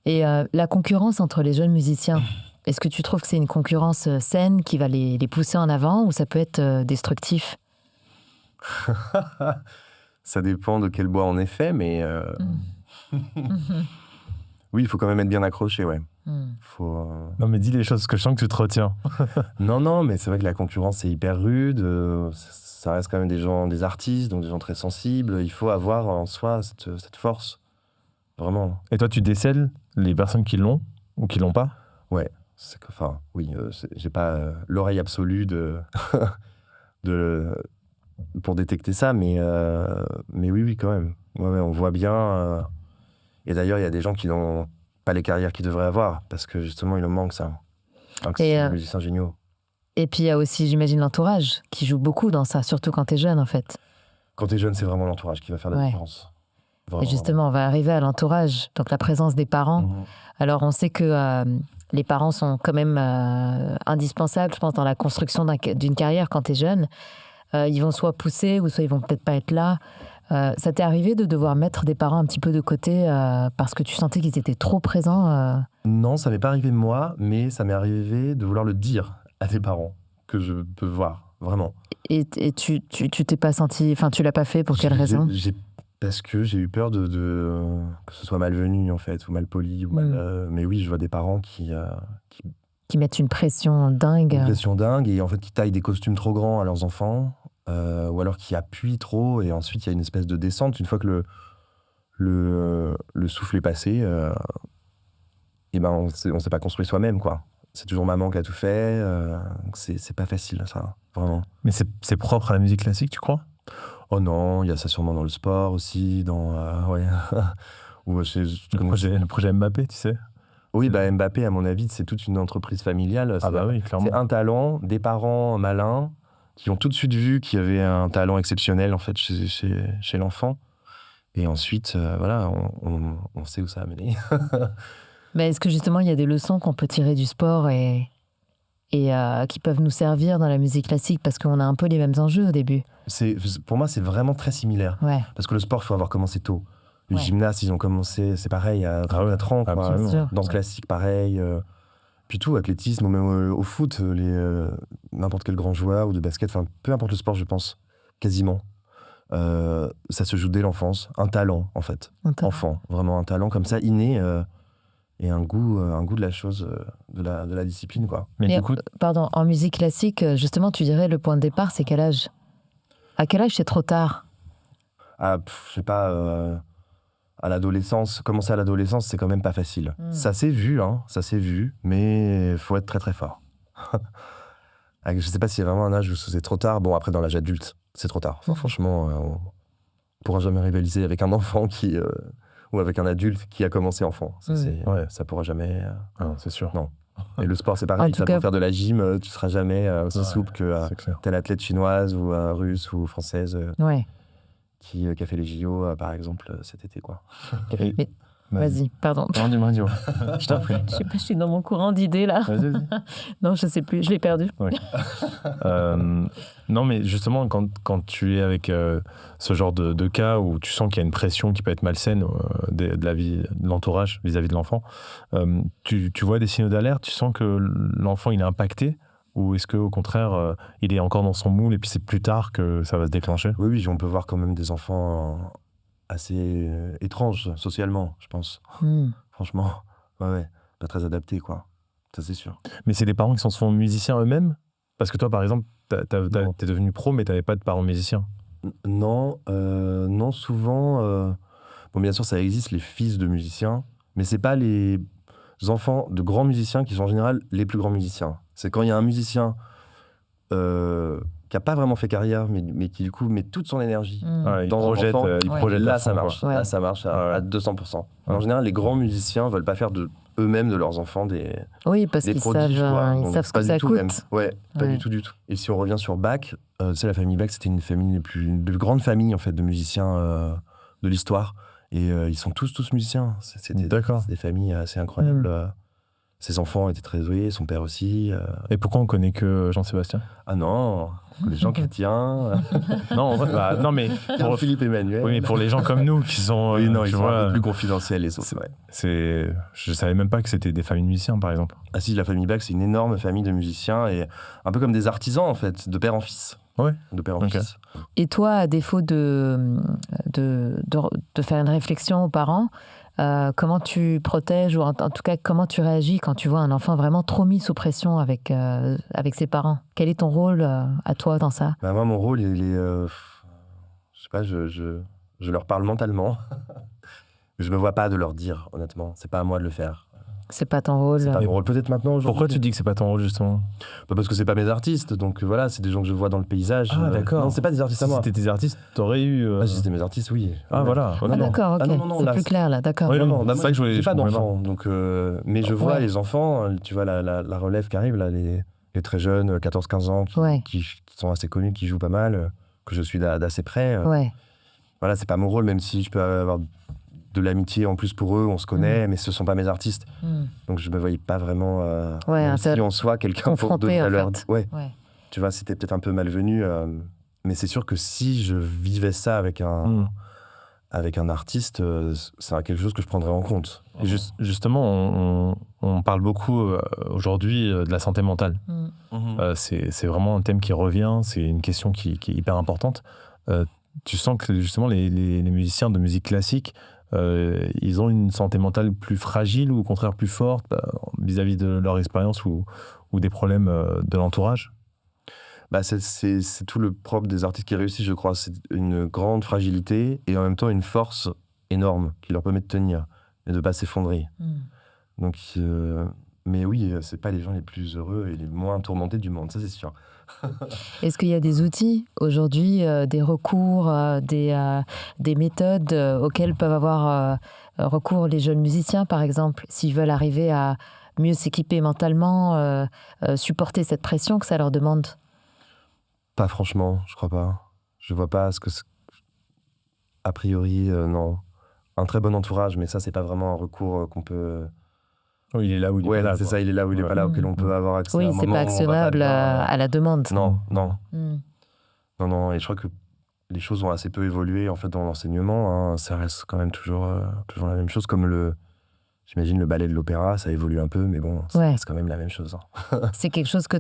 Et la concurrence entre les jeunes musiciens, est-ce que tu trouves que c'est une concurrence saine qui va les pousser en avant ou ça peut être destructif?
Ça dépend de quel bois on est fait, mais oui, il faut quand même être bien accroché, ouais. Faut,
Non, mais dis les choses, que je sens que tu te retiens.
Non, mais c'est vrai que la concurrence est hyper rude. Ça reste quand même des artistes, donc des gens très sensibles. Il faut avoir en soi cette force, vraiment.
Et toi, tu décèles les personnes qui l'ont ou qui l'ont pas?
Ouais, enfin, oui, j'ai pas l'oreille absolue pour détecter ça, mais oui, quand même. Ouais, on voit bien. Et d'ailleurs, il y a des gens qui n'ont pas les carrières qu'ils devraient avoir, parce que justement, il leur manque ça. Alors que c'est des musiciens géniaux.
Et puis il y a aussi, j'imagine, l'entourage qui joue beaucoup dans ça, surtout quand t'es jeune en fait.
Quand t'es jeune, c'est vraiment l'entourage qui va faire la différence. Vraiment.
Et justement, on va arriver à l'entourage, donc la présence des parents. Alors on sait que les parents sont quand même indispensables, je pense, dans la construction d'une carrière quand t'es jeune. Ils vont soit pousser ou soit ils vont peut-être pas être là. Ça t'est arrivé de devoir mettre des parents un petit peu de côté parce que tu sentais qu'ils étaient trop présents
Non, ça m'est pas arrivé moi, mais ça m'est arrivé de vouloir le dire à des parents que je peux voir, vraiment.
Et tu t'es pas senti, enfin tu l'as pas fait pour quelle raison?
Parce que j'ai eu peur que ce soit malvenu en fait, ou mal poli. Mais oui, je vois des parents qui
mettent une pression dingue.
Une pression dingue, et en fait qui taillent des costumes trop grands à leurs enfants. Ou alors qui appuie trop, et ensuite il y a une espèce de descente. Une fois que le souffle est passé, et ben on s'est pas construit soi-même, quoi. C'est toujours maman qui a tout fait. C'est pas facile, ça, vraiment.
Mais c'est propre à la musique classique, tu crois?
Oh non, il y a ça sûrement dans le sport aussi, ouais. Ou
Le projet Mbappé, tu sais.
Oui, Mbappé, à mon avis, c'est toute une entreprise familiale.
Ah bah oui, clairement.
C'est un talent, des parents malins, qui ont tout de suite vu qu'il y avait un talent exceptionnel en fait chez l'enfant. Et ensuite, voilà, on sait où ça a mené.
Mais est-ce que justement il y a des leçons qu'on peut tirer du sport et qui peuvent nous servir dans la musique classique, parce qu'on a un peu les mêmes enjeux au début?
Pour moi, c'est vraiment très similaire.
Ouais.
Parce que le sport, il faut avoir commencé tôt. Le gymnase, ils ont commencé, c'est pareil, à 30 ans. Danse classique, pareil. Puis tout, athlétisme, ou même au foot, n'importe quel grand joueur, ou de basket, enfin peu importe le sport, je pense, quasiment. Ça se joue dès l'enfance. Un talent, en fait. Enfant, vraiment un talent comme ça, inné, et un goût de la chose, de la discipline, quoi.
Mais du coup, pardon, en musique classique, justement, tu dirais le point de départ, c'est quel âge? À quel âge c'est trop tard?
Je sais pas... à l'adolescence, commencer à l'adolescence, c'est quand même pas facile. Ça s'est vu, mais il faut être très très fort. Je sais pas s'il y a vraiment un âge où c'est trop tard. Bon, après, dans l'âge adulte, c'est trop tard. Enfin, franchement, on pourra jamais rivaliser avec un enfant ou avec un adulte qui a commencé enfant. Ça pourra jamais...
Non, c'est sûr.
Non. Et le sport, c'est pareil. Pour faire de la gym, tu seras jamais aussi souple que telle athlète chinoise ou russe ou française. Qui a fait les JO, par exemple, cet été, quoi.
Mais, vas-y, pardon.
Non, dis-moi. Je t'en prie.
Je sais pas, je suis dans mon courant d'idées, là.
Vas-y.
Non, je sais plus, je l'ai perdu.
Oui. Non, mais justement, quand tu es avec ce genre de cas où tu sens qu'il y a une pression qui peut être malsaine de la vie, de l'entourage vis-à-vis de l'enfant, tu vois des signaux d'alerte? Tu sens que l'enfant, il est impacté? Ou est-ce qu'au contraire, il est encore dans son moule et puis c'est plus tard que ça va se déclencher?
Oui, on peut voir quand même des enfants assez étranges socialement, je pense. Franchement, ouais, pas très adaptés, quoi. Ça, c'est sûr.
Mais c'est des parents qui sont souvent musiciens eux-mêmes? Parce que toi, par exemple, t'es devenu pro, mais t'avais pas de parents musiciens.
Non, souvent... Bon, bien sûr, ça existe, les fils de musiciens, mais c'est pas les enfants de grands musiciens qui sont en général les plus grands musiciens. C'est quand il y a un musicien qui n'a pas vraiment fait carrière, mais qui du coup met toute son énergie dans
il projette
là, ça marche. Là, ça marche à 200%. En général, les grands musiciens ne veulent pas faire eux-mêmes de leurs enfants des
parce qu'ils
prodiges,
savent ce que ça coûte.
Pas du tout. Et si on revient sur Bach, la famille Bach, c'était une plus grande famille en fait, de musiciens de l'histoire. Et ils sont tous musiciens. C'est des familles assez incroyables. Ses enfants étaient très doués, son père aussi.
Et pourquoi on connaît que Jean-Sébastien?
Ah non, les gens chrétiens.
Non, en vrai, non, mais
Pour Philippe Emmanuel.
oui, mais pour les gens comme nous qui sont,
Oui, non,
tu
ils sont
vois,
un peu plus confidentiels, les autres. Ouais.
je savais même pas que c'était des familles de musiciens, par exemple.
Ah si, la famille Bach, c'est une énorme famille de musiciens et un peu comme des artisans, en fait, de père en fils.
Ouais.
De père en
Ok.
fils.
Et toi, à défaut de faire une réflexion aux parents, comment tu protèges ou en tout cas comment tu réagis quand tu vois un enfant vraiment trop mis sous pression avec ses parents? Quel est ton rôle à toi dans ça?
Bah, moi, mon rôle, il est... je sais pas, je leur parle mentalement. Je me vois pas de leur dire, honnêtement. C'est pas à moi de le faire.
C'est pas ton rôle.
C'est pas mon rôle. Peut-être maintenant, aujourd'hui.
Pourquoi tu dis que c'est pas ton rôle, justement?
Bah, parce que c'est pas mes artistes, donc voilà, c'est des gens que je vois dans le paysage.
Ah, d'accord.
Non, c'est pas des artistes
Si
à moi.
c'était tes artistes, t'aurais eu.
Ah, si c'était mes artistes, oui.
Ah,
Ouais.
voilà.
Ah,
Ok.
d'accord, ok.
Ah, non,
C'est
là,
plus clair là, d'accord.
Oui,
Non, non,
c'est
bah,
ça que je voulais-
j'ai pas
je comprenais
d'enfants, donc, mais je vois
Ouais.
les enfants, tu vois la relève qui arrive, là, les très jeunes, 14-15 ans,
Ouais.
qui sont assez connus, qui jouent pas mal, que je suis d'assez près.
Ouais.
Voilà, c'est pas mon rôle, même si je peux avoir de l'amitié en plus pour eux, on se connaît, mais ce sont pas mes artistes.
Hmm.
Donc je me voyais pas vraiment,
Ouais,
même
ça-
si en soi, quelqu'un pour
confronté,
donner
en
à leur...
fait.
Ouais,
Ouais.
tu vois, c'était peut-être un peu malvenu, mais c'est sûr que si je vivais ça avec un artiste, c'est quelque chose que je prendrais en compte.
Et justement, on parle beaucoup aujourd'hui de la santé mentale.
Hmm.
C'est vraiment un thème qui revient, c'est une question qui est hyper importante. Tu sens que justement les musiciens de musique classique, ils ont une santé mentale plus fragile ou au contraire plus forte vis-à-vis de leur expérience ou des problèmes de l'entourage?
Bah, c'est tout le propre des artistes qui réussissent, je crois. C'est une grande fragilité et en même temps une force énorme qui leur permet de tenir et de ne pas s'effondrer.
Hmm.
Donc, mais oui, c'est pas les gens les plus heureux et les moins tourmentés du monde, ça c'est sûr.
Est-ce qu'il y a des outils aujourd'hui, des recours, des méthodes auxquelles peuvent avoir recours les jeunes musiciens, par exemple, s'ils veulent arriver à mieux s'équiper mentalement, supporter cette pression que ça leur demande?
Pas franchement, je crois pas. Je vois pas ce que... A priori, non. Un très bon entourage, mais ça, c'est pas vraiment un recours qu'on peut...
Oui, il est là où il est
Ouais,
pas là,
c'est
quoi.
ça, il est là où il est
Ouais.
pas là, auquel on peut avoir accès. à
Oui,
un
c'est
moment
pas
où on va
actionnable
bien.
à la demande.
Non, non.
Hmm.
Non, et je crois que les choses ont assez peu évolué en fait dans l'enseignement. Hein. Ça reste quand même toujours la même chose, comme j'imagine le ballet de l'opéra, ça évolue un peu, mais bon,
Ouais.
c'est quand même la même chose. Hein.
C'est quelque chose que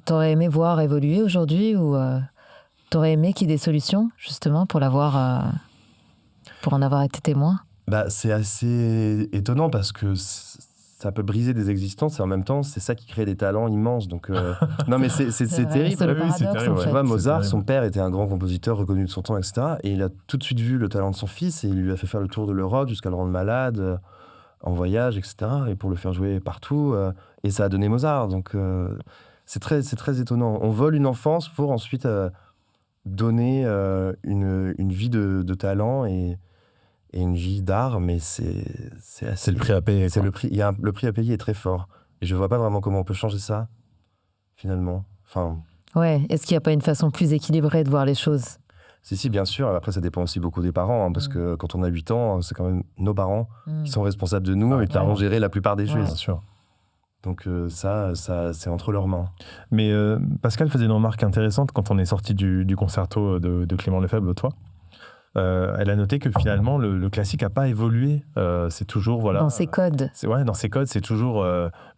t'aurais aimé voir évoluer aujourd'hui ou t'aurais aimé qu'il y ait des solutions, justement, pour en avoir été témoin?
Bah, c'est assez étonnant parce que ça peut briser des existences et en même temps, c'est ça qui crée des talents immenses. Donc, non, mais c'est
vrai,
terrible.
c'est le
Oui, c'est
paradoxe,
terrible,
en
ouais.
fait.
Tu vois, Mozart,
terrible.
son père était un grand compositeur reconnu de son temps, etc. Et il a tout de suite vu le talent de son fils et il lui a fait faire le tour de l'Europe jusqu'à le rendre malade, en voyage, etc. Et pour le faire jouer partout. Et ça a donné Mozart. Donc, c'est très étonnant. On vole une enfance pour ensuite donner une vie de talent et une vie d'art, mais c'est assez...
C'est le prix à payer.
C'est
quoi.
le prix. Le prix à payer est très fort. Et je vois pas vraiment comment on peut changer ça, finalement. Enfin,
Ouais, est-ce qu'il n'y a pas une façon plus équilibrée de voir les choses?
si, bien sûr. Après, ça dépend aussi beaucoup des parents, hein, parce que quand on a 8 ans, c'est quand même nos parents
Hmm.
qui sont responsables de nous et qui
clairement.
vont gérer la plupart des
Ouais.
choses.
Bien sûr.
Donc ça c'est entre leurs mains.
Mais Pascal faisait une remarque intéressante quand on est sorti du concerto de Clément Lefebvre l'autre fois. Elle a noté que finalement le classique n'a pas évolué. C'est toujours voilà.
Dans ses codes.
Dans ses codes, c'est toujours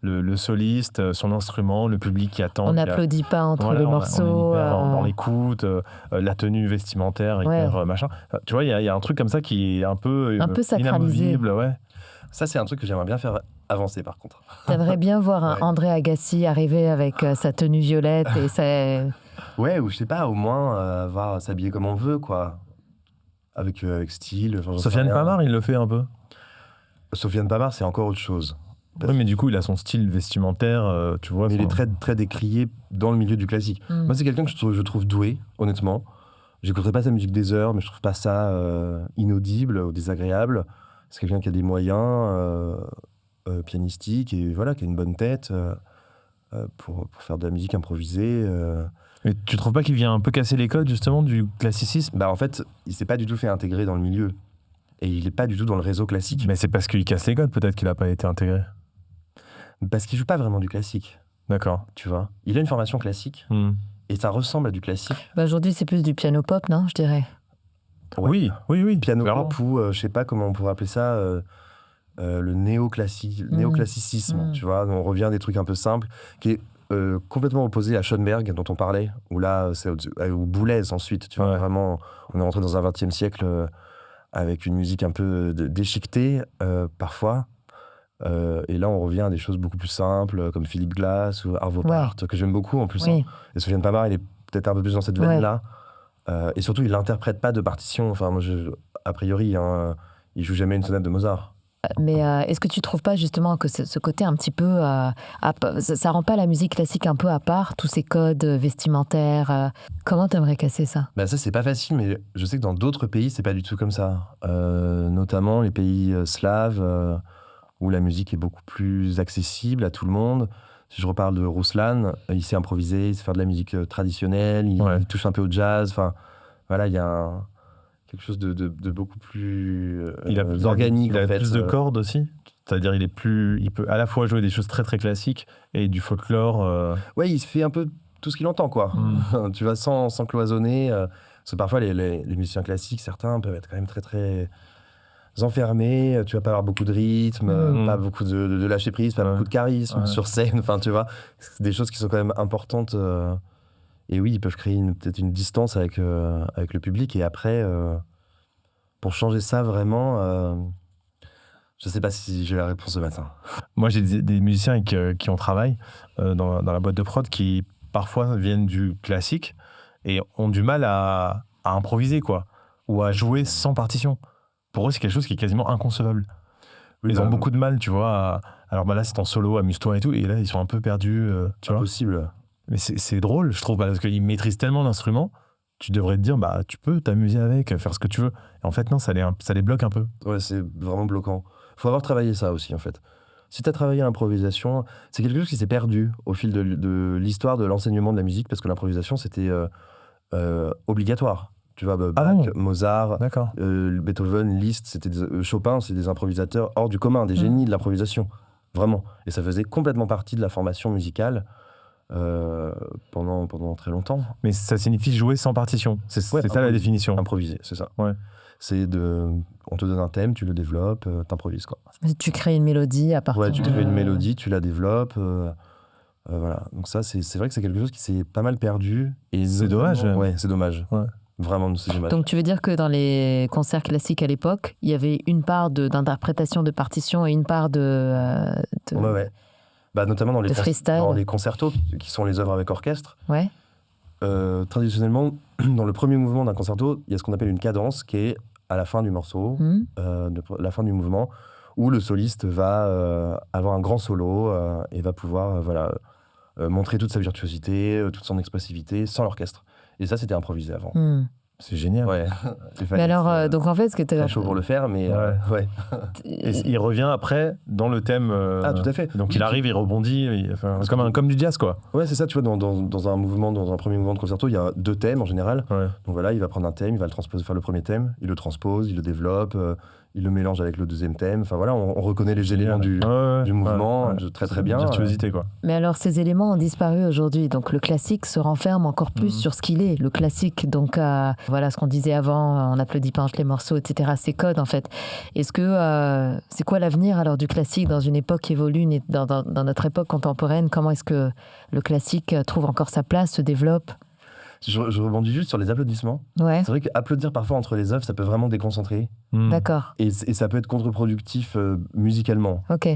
le soliste, son instrument, le public qui attend.
On
qui a-
n'applaudit pas entre
Voilà,
les
on est
morceaux.
hyper dans l'écoute, la tenue vestimentaire, hyper
Ouais.
machin. Tu vois, il y a un truc comme ça qui est un peu
sacralisé.
inamovible, ouais.
Ça, c'est un truc que j'aimerais bien faire avancer, par contre.
T'aimerais bien voir un
Ouais.
André Agassi arriver avec sa tenue violette et sa...
Ouais, ou je sais pas, au moins s'habiller comme on veut, quoi. Avec style. Enfin, j'en sais
Sofiane
rien.
Pamar, il le fait un peu.
Sofiane Pamar, c'est encore autre chose.
Oui, mais du coup, il a son style vestimentaire, tu vois.
Mais il est
enfin,
très, très décrié dans le milieu du classique.
Hmm.
Moi, c'est quelqu'un que je trouve doué, honnêtement. J'écouterai pas sa musique des heures, mais je trouve pas ça inaudible ou désagréable. C'est quelqu'un qui a des moyens pianistiques et voilà, qui a une bonne tête pour faire de la musique improvisée.
Mais tu trouves pas qu'il vient un peu casser les codes, justement, du classicisme?
Bah, en fait, il s'est pas du tout fait intégrer dans le milieu. Et il est pas du tout dans le réseau classique.
Mais c'est parce qu'il casse les codes, peut-être qu'il n'a pas été intégré.
Parce qu'il joue pas vraiment du classique,
D'accord.
tu vois. Il a une formation classique et ça ressemble à du classique.
Bah, aujourd'hui, c'est plus du piano pop, non, je dirais.
Ouais.
Oui.
Piano
clairement.
pop ou je sais pas comment on pourrait appeler ça, le néoclassicisme, tu vois. On revient à des trucs un peu simples, qui est complètement opposé à Schoenberg dont on parlait, où là c'est au Boulez ensuite, tu vois.
Ouais.
Vraiment, on est rentré dans un XXe siècle avec une musique un peu déchiquetée parfois. Et là, on revient à des choses beaucoup plus simples, comme Philip Glass ou Arvo Pärt, que j'aime beaucoup en plus.
Oui.
Et Sofiane Pamart, il est peut-être un peu plus dans cette veine-là. Et surtout, il n'interprète pas de partition. Enfin, moi, a priori, il joue jamais une sonate de Mozart.
Mais est-ce que tu trouves pas justement que ce côté un petit peu... ça rend pas la musique classique un peu à part, tous ces codes vestimentaires comment t'aimerais casser ça?
Bah ça, c'est pas facile, mais je sais que dans d'autres pays, c'est pas du tout comme ça. Notamment les pays slaves, où la musique est beaucoup plus accessible à tout le monde. Si je reparle de Ruslan, il sait improviser, il sait faire de la musique traditionnelle, il touche un peu au jazz. Enfin, voilà, il y a quelque chose de beaucoup plus organique.
Il a
en fait.
plus de cordes aussi. C'est-à-dire, il peut à la fois jouer des choses très très classiques et du folklore.
Ouais, il fait un peu tout ce qu'il entend, quoi. Tu vois, sans cloisonner. Parce que parfois, les musiciens classiques, certains peuvent être quand même très très enfermés. Tu vas pas avoir beaucoup de rythme, pas beaucoup de lâcher prise, pas beaucoup de charisme sur scène. Enfin, tu vois, c'est des choses qui sont quand même importantes. Et oui, ils peuvent créer peut-être une distance avec le public. Et après, pour changer ça vraiment, je sais pas si j'ai la réponse ce matin.
Moi, j'ai des musiciens avec qui on travaille dans la boîte de prod qui parfois viennent du classique et ont du mal à improviser, quoi, ou à jouer sans partition. Pour eux, c'est quelque chose qui est quasiment inconcevable.
Oui,
Ils ont beaucoup de mal, tu vois. Alors là, c'est en solo, amuse-toi et tout, et là, ils sont un peu perdus, tu vois.
Impossible.
Mais c'est drôle, je trouve, parce qu'ils maîtrisent tellement l'instrument, tu devrais te dire, bah, tu peux t'amuser avec, faire ce que tu veux. Et en fait, non, ça les bloque un peu.
Ouais, c'est vraiment bloquant. Faut avoir travaillé ça aussi, en fait. Si tu as travaillé l'improvisation, c'est quelque chose qui s'est perdu au fil de l'histoire de l'enseignement de la musique, parce que l'improvisation, c'était obligatoire. Tu vois, Bach, Mozart, Beethoven, Liszt, Chopin, c'est des improvisateurs hors du commun, des génies de l'improvisation. Vraiment. Et ça faisait complètement partie de la formation musicale pendant très longtemps.
Mais ça signifie jouer sans partition. C'est ça la définition.
Improviser, c'est ça.
Ouais.
On te donne un thème, tu le développes, t'improvises, quoi.
Tu crées une mélodie à partir
de... Ouais, tu crées une mélodie, tu la développes. Voilà. Donc ça, c'est vrai que c'est quelque chose qui s'est pas mal perdu. Et
c'est dommage.
Ouais, c'est dommage. Ouais. Vraiment, c'est dommage.
Donc tu veux dire que dans les concerts classiques à l'époque, il y avait une part d'interprétation de partition et une part
ouais. Bah, notamment dans les concertos, qui sont les œuvres avec orchestre.
Ouais.
Traditionnellement, dans le premier mouvement d'un concerto, il y a ce qu'on appelle une cadence qui est à la fin du morceau, la fin du mouvement, où le soliste va avoir un grand solo et va pouvoir montrer toute sa virtuosité, toute son expressivité sans l'orchestre. Et ça, c'était improvisé avant.
C'est génial.
Ouais.
Mais alors, donc en fait, ce que tu
as... chaud pour le faire, mais ouais.
Et il revient après dans le thème.
Tout à fait.
Donc il arrive, il rebondit, comme du jazz, quoi.
Ouais, c'est ça, tu vois, dans un premier mouvement de concerto, il y a 2 thèmes en général. Ouais. Donc voilà, il va prendre un thème, il va faire le premier thème, il le transpose, il le développe, il le mélange avec le deuxième thème. Enfin voilà, on reconnaît les éléments du mouvement très très bien.
Virtuosité, quoi.
Mais alors, ces éléments ont disparu aujourd'hui. Donc le classique se renferme encore plus sur ce qu'il est. Le classique, donc voilà ce qu'on disait avant, on n'applaudit pas entre les morceaux, etc. Ces codes, en fait. Est-ce que c'est quoi l'avenir alors du classique dans une époque qui évolue, dans notre époque contemporaine? Comment est-ce que le classique trouve encore sa place, se développe?
Je rebondis juste sur les applaudissements.
Ouais.
C'est vrai qu'applaudir parfois entre les œuvres, ça peut vraiment déconcentrer.
D'accord.
Et ça peut être contre-productif musicalement.
Ok.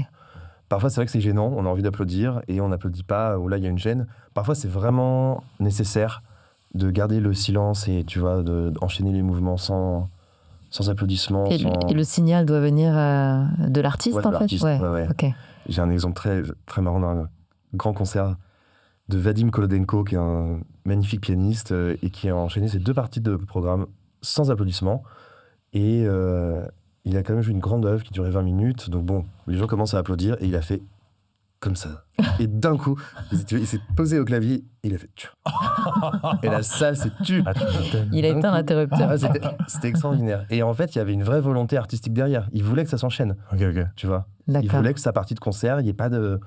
Parfois, c'est vrai que c'est gênant, on a envie d'applaudir et on n'applaudit pas, ou là, il y a une gêne. Parfois, c'est vraiment nécessaire de garder le silence et, tu vois, d'enchaîner les mouvements sans applaudissements.
Et le signal doit venir de l'artiste, en fait.
Ouais.
Okay.
J'ai un exemple très, très marrant d'un grand concert de Vadim Kolodenko, qui est un magnifique pianiste et qui a enchaîné ces 2 parties de programme sans applaudissements. Et il a quand même joué une grande œuvre qui durait 20 minutes. Donc bon, les gens commencent à applaudir et il a fait comme ça. Et d'un coup, il s'est posé au clavier et il a fait... Et la salle s'est tue.
Il a éteint l'interrupteur.
C'était extraordinaire. Et en fait, il y avait une vraie volonté artistique derrière. Il voulait que ça s'enchaîne.
Ok.
Tu vois.
D'accord.
Il voulait que sa partie de concert, il n'y ait pas de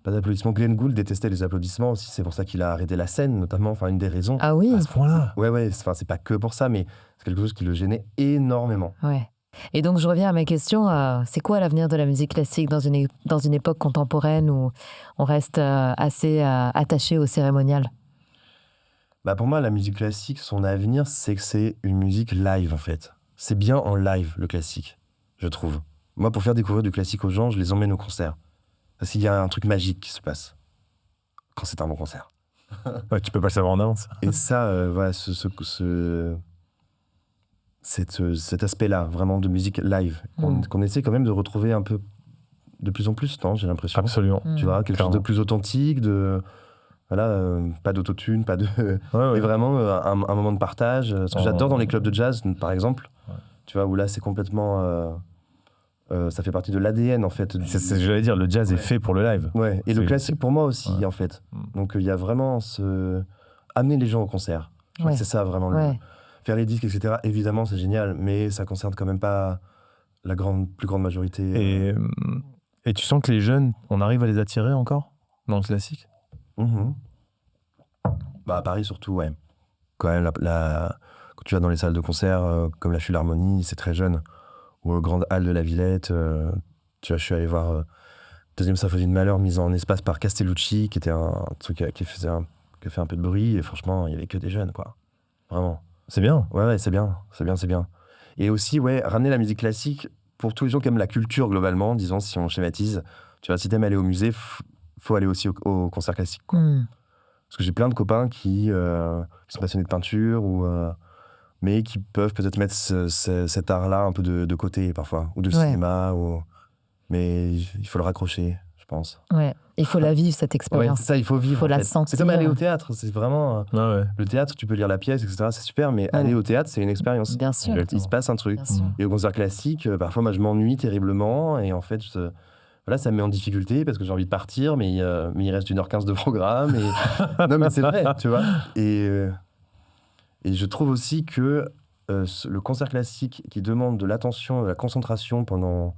Pas d'applaudissements. Glenn Gould détestait les applaudissements aussi, c'est pour ça qu'il a arrêté la scène, notamment, enfin, une des raisons.
Ah oui,
À ce point-là.
Ouais, c'est pas que pour ça, mais c'est quelque chose qui le gênait énormément.
ouais. Et donc, je reviens à ma question. C'est quoi l'avenir de la musique classique dans une époque contemporaine où on reste assez attaché au cérémonial?
Bah pour moi, la musique classique, son avenir, c'est que c'est une musique live, en fait. C'est bien en live, le classique, je trouve. Moi, pour faire découvrir du classique aux gens, je les emmène au concert. Parce qu'il y a un truc magique qui se passe quand c'est un bon concert.
Ouais, tu peux pas le savoir en avance.
Et ça, voilà, cet aspect-là, vraiment de musique live, qu'on essaie quand même de retrouver un peu de plus en plus, non, j'ai l'impression.
Absolument.
Tu vois, quelque chose de plus authentique, voilà, pas d'autotune, pas de... mais vraiment un moment de partage. Ce que j'adore dans les clubs de jazz, par exemple, tu vois, où là, c'est complètement... ça fait partie de l'ADN, en fait.
C'est ce que j'allais dire, le jazz est fait pour le live.
Ouais, et le classique pour moi aussi, en fait. Donc, il y a vraiment amener les gens au concert. Je crois que c'est ça, vraiment. Faire les disques, etc., évidemment, c'est génial, mais ça concerne quand même pas la plus grande majorité.
Et tu sens que les jeunes, on arrive à les attirer encore dans le classique?
Bah, à Paris, surtout, ouais. Quand même, quand tu vas dans les salles de concert, comme la Philharmonie, c'est très jeune. Ou le Grand Hall de la Villette, tu vois, je suis allé voir Deuxième symphonie de Malheur mise en espace par Castellucci, qui était un truc qui a fait un peu de bruit, et franchement, il y avait que des jeunes, quoi. Vraiment.
C'est bien.
Ouais, c'est bien. Et aussi, ouais, ramener la musique classique pour tous les gens qui aiment la culture globalement, disons, si on schématise. Tu vois, si t'aimes aller au musée, faut aller aussi au concert classique, quoi. Parce que j'ai plein de copains qui sont passionnés de peinture, mais qui peuvent peut-être mettre cet art-là un peu de côté parfois, ou de cinéma, mais il faut le raccrocher, je pense.
Ouais, il faut la vivre, cette expérience.
C'est ça, il faut vivre.
Il faut la sentir.
C'est comme aller au théâtre, c'est vraiment... Le théâtre, tu peux lire la pièce, etc., c'est super, mais aller au théâtre, c'est une expérience.
Bien sûr.
Il se passe un truc.
Bien sûr.
Et au concert classique, parfois, moi, je m'ennuie terriblement, et en fait, voilà, ça me met en difficulté parce que j'ai envie de partir, mais il reste 1h15 de programme. Non, mais c'est vrai, tu vois. Et je trouve aussi que le concert classique qui demande de l'attention, de la concentration pendant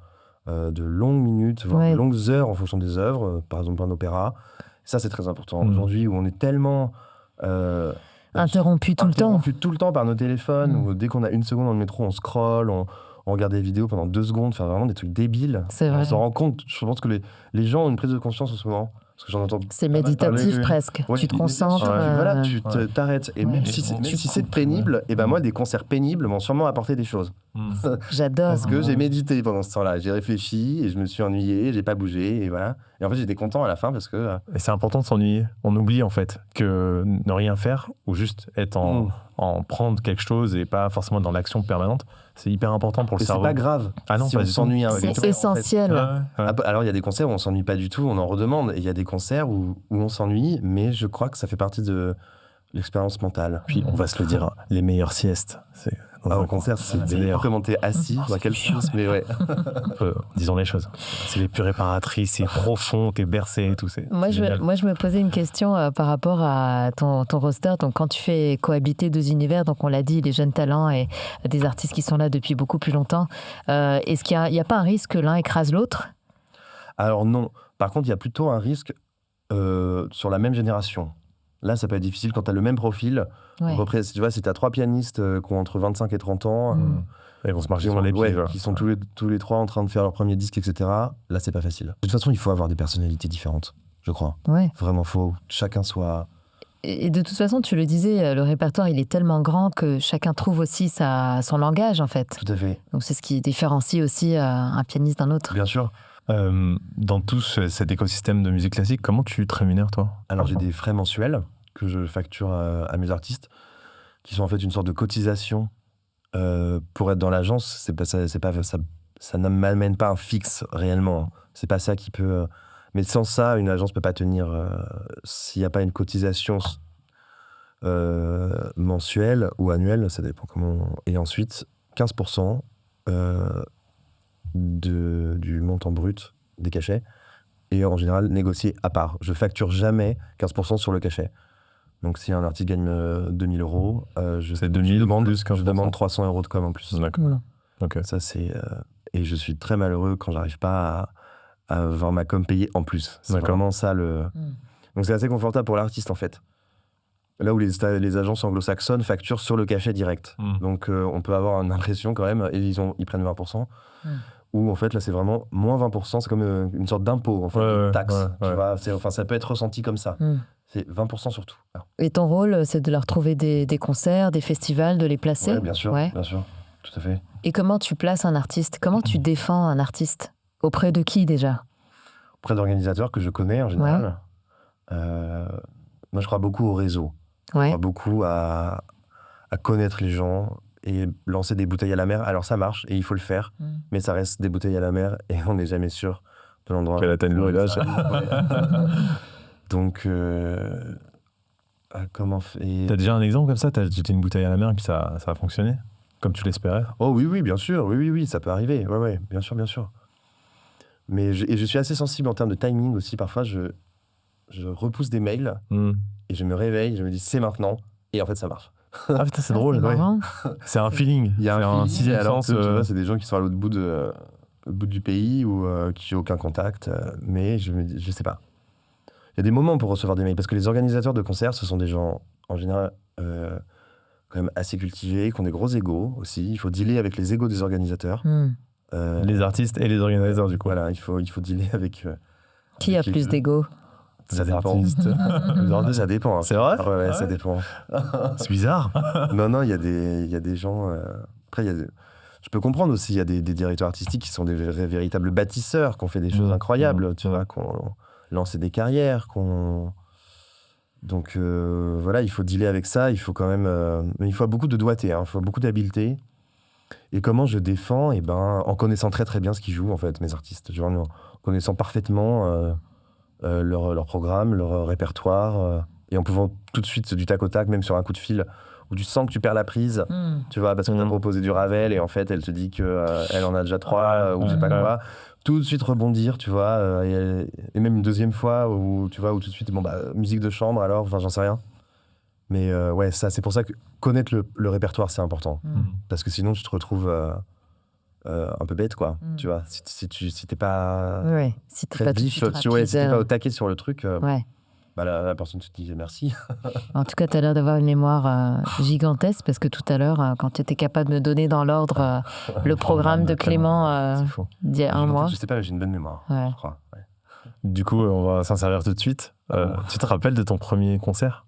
de longues minutes, voire de longues heures en fonction des œuvres, par exemple un opéra, ça c'est très important. Aujourd'hui où on est tellement...
interrompu tout
le temps par nos téléphones, où dès qu'on a une seconde dans le métro, on scrolle, on regarde des vidéos pendant 2 secondes, faire vraiment des trucs débiles.
C'est vrai.
On s'en rend compte. Je pense que les gens ont une prise de conscience en ce moment. Parce que j'en entends.
C'est méditatif presque.
Ouais,
tu te concentres.
Voilà, tu t'arrêtes. Et même si c'est pénible, et ben moi, des concerts pénibles m'ont sûrement apporté des choses.
J'adore.
Parce que j'ai médité pendant ce temps-là. J'ai réfléchi et je me suis ennuyé, j'ai pas bougé, et voilà. Et en fait, j'étais content à la fin parce que.
Et c'est important de s'ennuyer. On oublie en fait que ne rien faire ou juste être en prendre quelque chose et pas forcément dans l'action permanente, c'est hyper important pour le cerveau.
C'est pas grave.
Ah non,
si on s'ennuie.
C'est essentiel.
En fait. Alors, il y a des concerts où on s'ennuie pas du tout, on en redemande. Et il y a des concerts où on s'ennuie, mais je crois que ça fait partie de l'expérience mentale.
Puis, on va se le dire, les meilleures siestes.
Au concert, c'est meilleur commenter assis, à quelle chose, mais ouais.
Disons les choses. C'est les plus réparatrices, c'est profond, t'es bercé et tout.
Moi, je me posais une question par rapport à ton roster. Donc, quand tu fais cohabiter 2 univers, donc on l'a dit, les jeunes talents et des artistes qui sont là depuis beaucoup plus longtemps, est-ce qu'il n'y a pas un risque que l'un écrase l'autre ?
Alors non. Par contre, il y a plutôt un risque sur la même génération. Là, ça peut être difficile quand tu as le même profil. Tu vois, si tu as 3 pianistes qui ont entre 25 et 30 ans,
ils vont se marcher sur les pieds.
Qui sont tous les 3 en train de faire leur premier disque, etc. Là, c'est pas facile. De toute façon, il faut avoir des personnalités différentes, je crois. Vraiment, faut que chacun soit...
Et de toute façon, tu le disais, le répertoire, il est tellement grand que chacun trouve aussi son langage, en fait.
Tout à fait.
Donc, c'est ce qui différencie aussi un pianiste d'un autre.
Bien sûr.
Dans tout cet écosystème de musique classique, comment tu te rémunères, toi ?
Alors, j'ai des frais mensuels que je facture à mes artistes, qui sont en fait une sorte de cotisation pour être dans l'agence. Ça ne m'amène pas un fixe réellement. C'est pas ça qui peut... Mais sans ça, une agence peut pas tenir s'il n'y a pas une cotisation mensuelle ou annuelle, ça dépend comment... Et ensuite, 15% du montant brut des cachets, et en général négocié à part. Je facture jamais 15% sur le cachet. Donc si un artiste gagne 2 000 €,
c'est 2 000
je demande 300 € de com en plus.
D'accord.
Voilà.
Okay.
Ça, c'est, et je suis très malheureux quand j'arrive pas à avoir ma com payée en plus. C'est
D'accord.
vraiment ça le... Donc c'est assez confortable pour l'artiste en fait. Là où les agences anglo-saxonnes facturent sur le cachet direct. Donc on peut avoir une impression quand même, et ils prennent 20%. Où en fait là c'est vraiment moins 20%, c'est comme une sorte d'impôt en fait, de taxe. Tu vois, ça peut être ressenti comme ça. C'est 20% sur tout.
Et ton rôle, c'est de leur trouver des concerts, des festivals, de les placer?
Ouais, bien sûr, tout à fait.
Et comment tu places un artiste? Comment tu défends un artiste? Auprès de qui déjà?
Auprès d'organisateurs que je connais en général. Moi je crois beaucoup au réseau. Je crois beaucoup à connaître les gens et lancer des bouteilles à la mer. Alors ça marche et il faut le faire, mais ça reste des bouteilles à la mer et on n'est jamais sûr de l'endroit.
Qu'elle atteigne le village.
Donc, comment faire?
T'as déjà un exemple comme ça? T'as jeté une bouteille à la mer et puis ça a fonctionné? Comme tu l'espérais?
Oh oui, bien sûr. Oui, ça peut arriver. Ouais, bien sûr. Mais je suis assez sensible en termes de timing aussi. Parfois, je repousse des mails et je me réveille, je me dis c'est maintenant. Et en fait, ça marche.
Ah putain, c'est drôle. C'est un feeling.
Il y a un
sixième
alors
sens.
c'est des gens qui sont à l'autre bout du pays ou qui n'ont aucun contact. Mais je me dis, je sais pas. Il y a des moments pour recevoir des mails. Parce que les organisateurs de concerts, ce sont des gens, en général, quand même assez cultivés, qui ont des gros égos aussi. Il faut dealer avec les égos des organisateurs.
Les artistes et les organisateurs, du coup.
Voilà, il faut dealer avec...
Qui a plus d'ego?
Ça
Les
dépend.
artistes.
Ça dépend. Hein.
C'est vrai?
Ouais, ça dépend.
C'est bizarre.
Non, il y a des gens... Après, je peux comprendre aussi, il y a des directeurs artistiques qui sont des véritables bâtisseurs, qui ont fait des choses incroyables, tu vois, qui ont lancé des carrières, Donc voilà, il faut dealer avec ça, il faut quand même... il faut beaucoup de doigté, il faut beaucoup d'habileté. Et comment je défends? En connaissant très très bien ce qu'ils jouent, en fait, mes artistes. Genre, en connaissant parfaitement leur programme, leur répertoire, et en pouvant tout de suite, du tac au tac, même sur un coup de fil, où tu sens que tu perds la prise, tu vois, parce que tu as proposé du Ravel, et en fait, elle te dit qu'elle en a déjà 3, ou je sais pas quoi. Tout de suite rebondir, tu vois, et même une deuxième fois, où tu vois, où tout de suite, musique de chambre, alors, enfin, j'en sais rien. Mais ouais, ça, c'est pour ça que connaître le répertoire, c'est important. Parce que sinon, tu te retrouves un peu bête, quoi. Tu vois, si t'es pas
si t'es
très
pas tout de
vif,
suite
si t'es pas au taquet sur le truc, la personne te dit merci.
En tout cas, tu as l'air d'avoir une mémoire gigantesque, parce que tout à l'heure, quand tu étais capable de me donner dans l'ordre le programme de Clément d'il y a un mois.
Je sais pas, mais j'ai une bonne mémoire, je crois. Ouais.
Du coup, on va s'en servir tout de suite. Tu te rappelles de ton premier concert?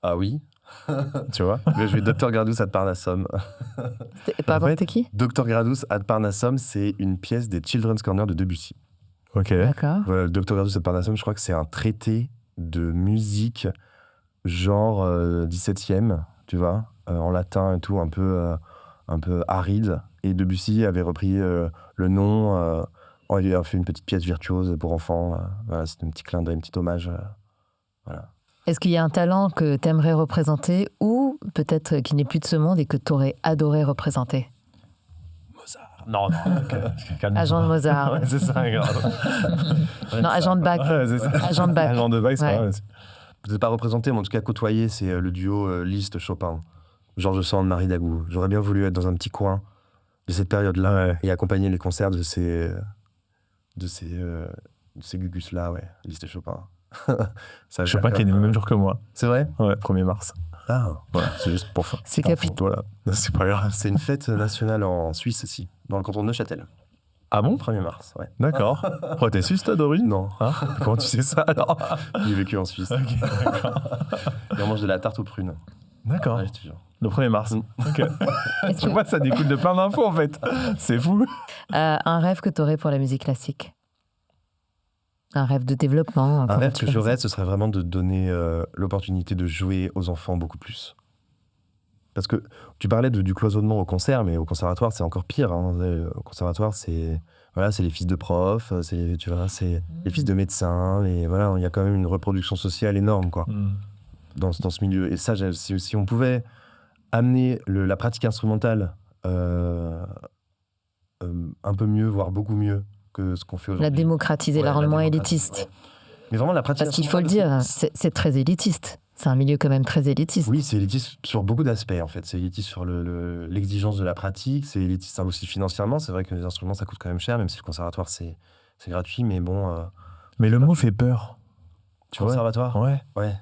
Ah oui.
Tu vois?
Je vais Dr Gradus ad Parnassum.
Pardon, c'était qui?
Dr Gradus ad Parnassum, c'est une pièce des Children's Corner de Debussy.
Ok.
D'accord.
Voilà, Dr Gradus ad Parnassum, je crois que c'est un traité de musique genre 17e, tu vois, en latin et tout, un peu aride. Et Debussy avait repris le nom, il a fait une petite pièce virtuose pour enfants. Voilà, c'est un petit clin d'œil, un petit hommage. Voilà.
Est-ce qu'il y a un talent que tu aimerais représenter, ou peut-être qui n'est plus de ce monde et que tu aurais adoré représenter?
Mozart. Non, calme-toi.
Agent de Mozart.
Ouais, c'est ça, regarde.
Non, agent de Bach.
Ouais, c'est ça.
Agent de Bach.
Agent de Bach, c'est
Ouais.
vrai.
Peut-être pas représenté, mais en tout cas côtoyé, c'est le duo Liszt-Chopin. Georges Sand, Marie Dagou. J'aurais bien voulu être dans un petit coin de cette période-là et accompagner les concerts de ces Gugus-là, Liszt et Chopin. Ça,
Chopin qui est né le même jour que moi.
C'est vrai?
Ouais, 1er mars.
Ah,
Voilà, c'est juste pour faire.
C'est capital.
Voilà, c'est pas grave.
c'est une fête nationale en Suisse aussi, dans le canton de Neuchâtel.
Ah bon?
1er mars, ouais.
D'accord. Oh, t'es suisse, toi, d'origine?
Non,
Hein? Comment tu sais ça, alors?
j'ai vécu en Suisse.
Ok, d'accord.
Et on mange de la tarte aux prunes.
D'accord.
Ouais, je te jure.
Le 1er mars. Ok. Tu vois, ça découle de plein d'infos, en fait. C'est fou.
Un rêve que tu aurais pour la musique classique? Un rêve de développement?
Un rêve que j'aurais, ce serait vraiment de donner l'opportunité de jouer aux enfants beaucoup plus. Parce que tu parlais du cloisonnement au concert, mais au conservatoire, c'est encore pire. Hein. Au conservatoire, c'est les fils de profs, c'est les fils de médecins. Et voilà, il y a quand même une reproduction sociale énorme, quoi, dans ce milieu. Et ça, si on pouvait amener la pratique instrumentale un peu mieux, voire beaucoup mieux que ce qu'on fait aujourd'hui.
La démocratiser, la rendre moins élitiste.
Ouais. Mais vraiment, la pratique
Parce qu'il faut le dire, c'est très élitiste. C'est un milieu quand même très élitiste.
Oui, c'est élitiste sur beaucoup d'aspects, en fait. C'est élitiste sur l'exigence de la pratique, c'est élitiste aussi financièrement. C'est vrai que les instruments, ça coûte quand même cher, même si le conservatoire, c'est c'est gratuit, mais bon.
Mais le mot fait peur.
Tu vois, conservatoire.
Ouais.
Ouais.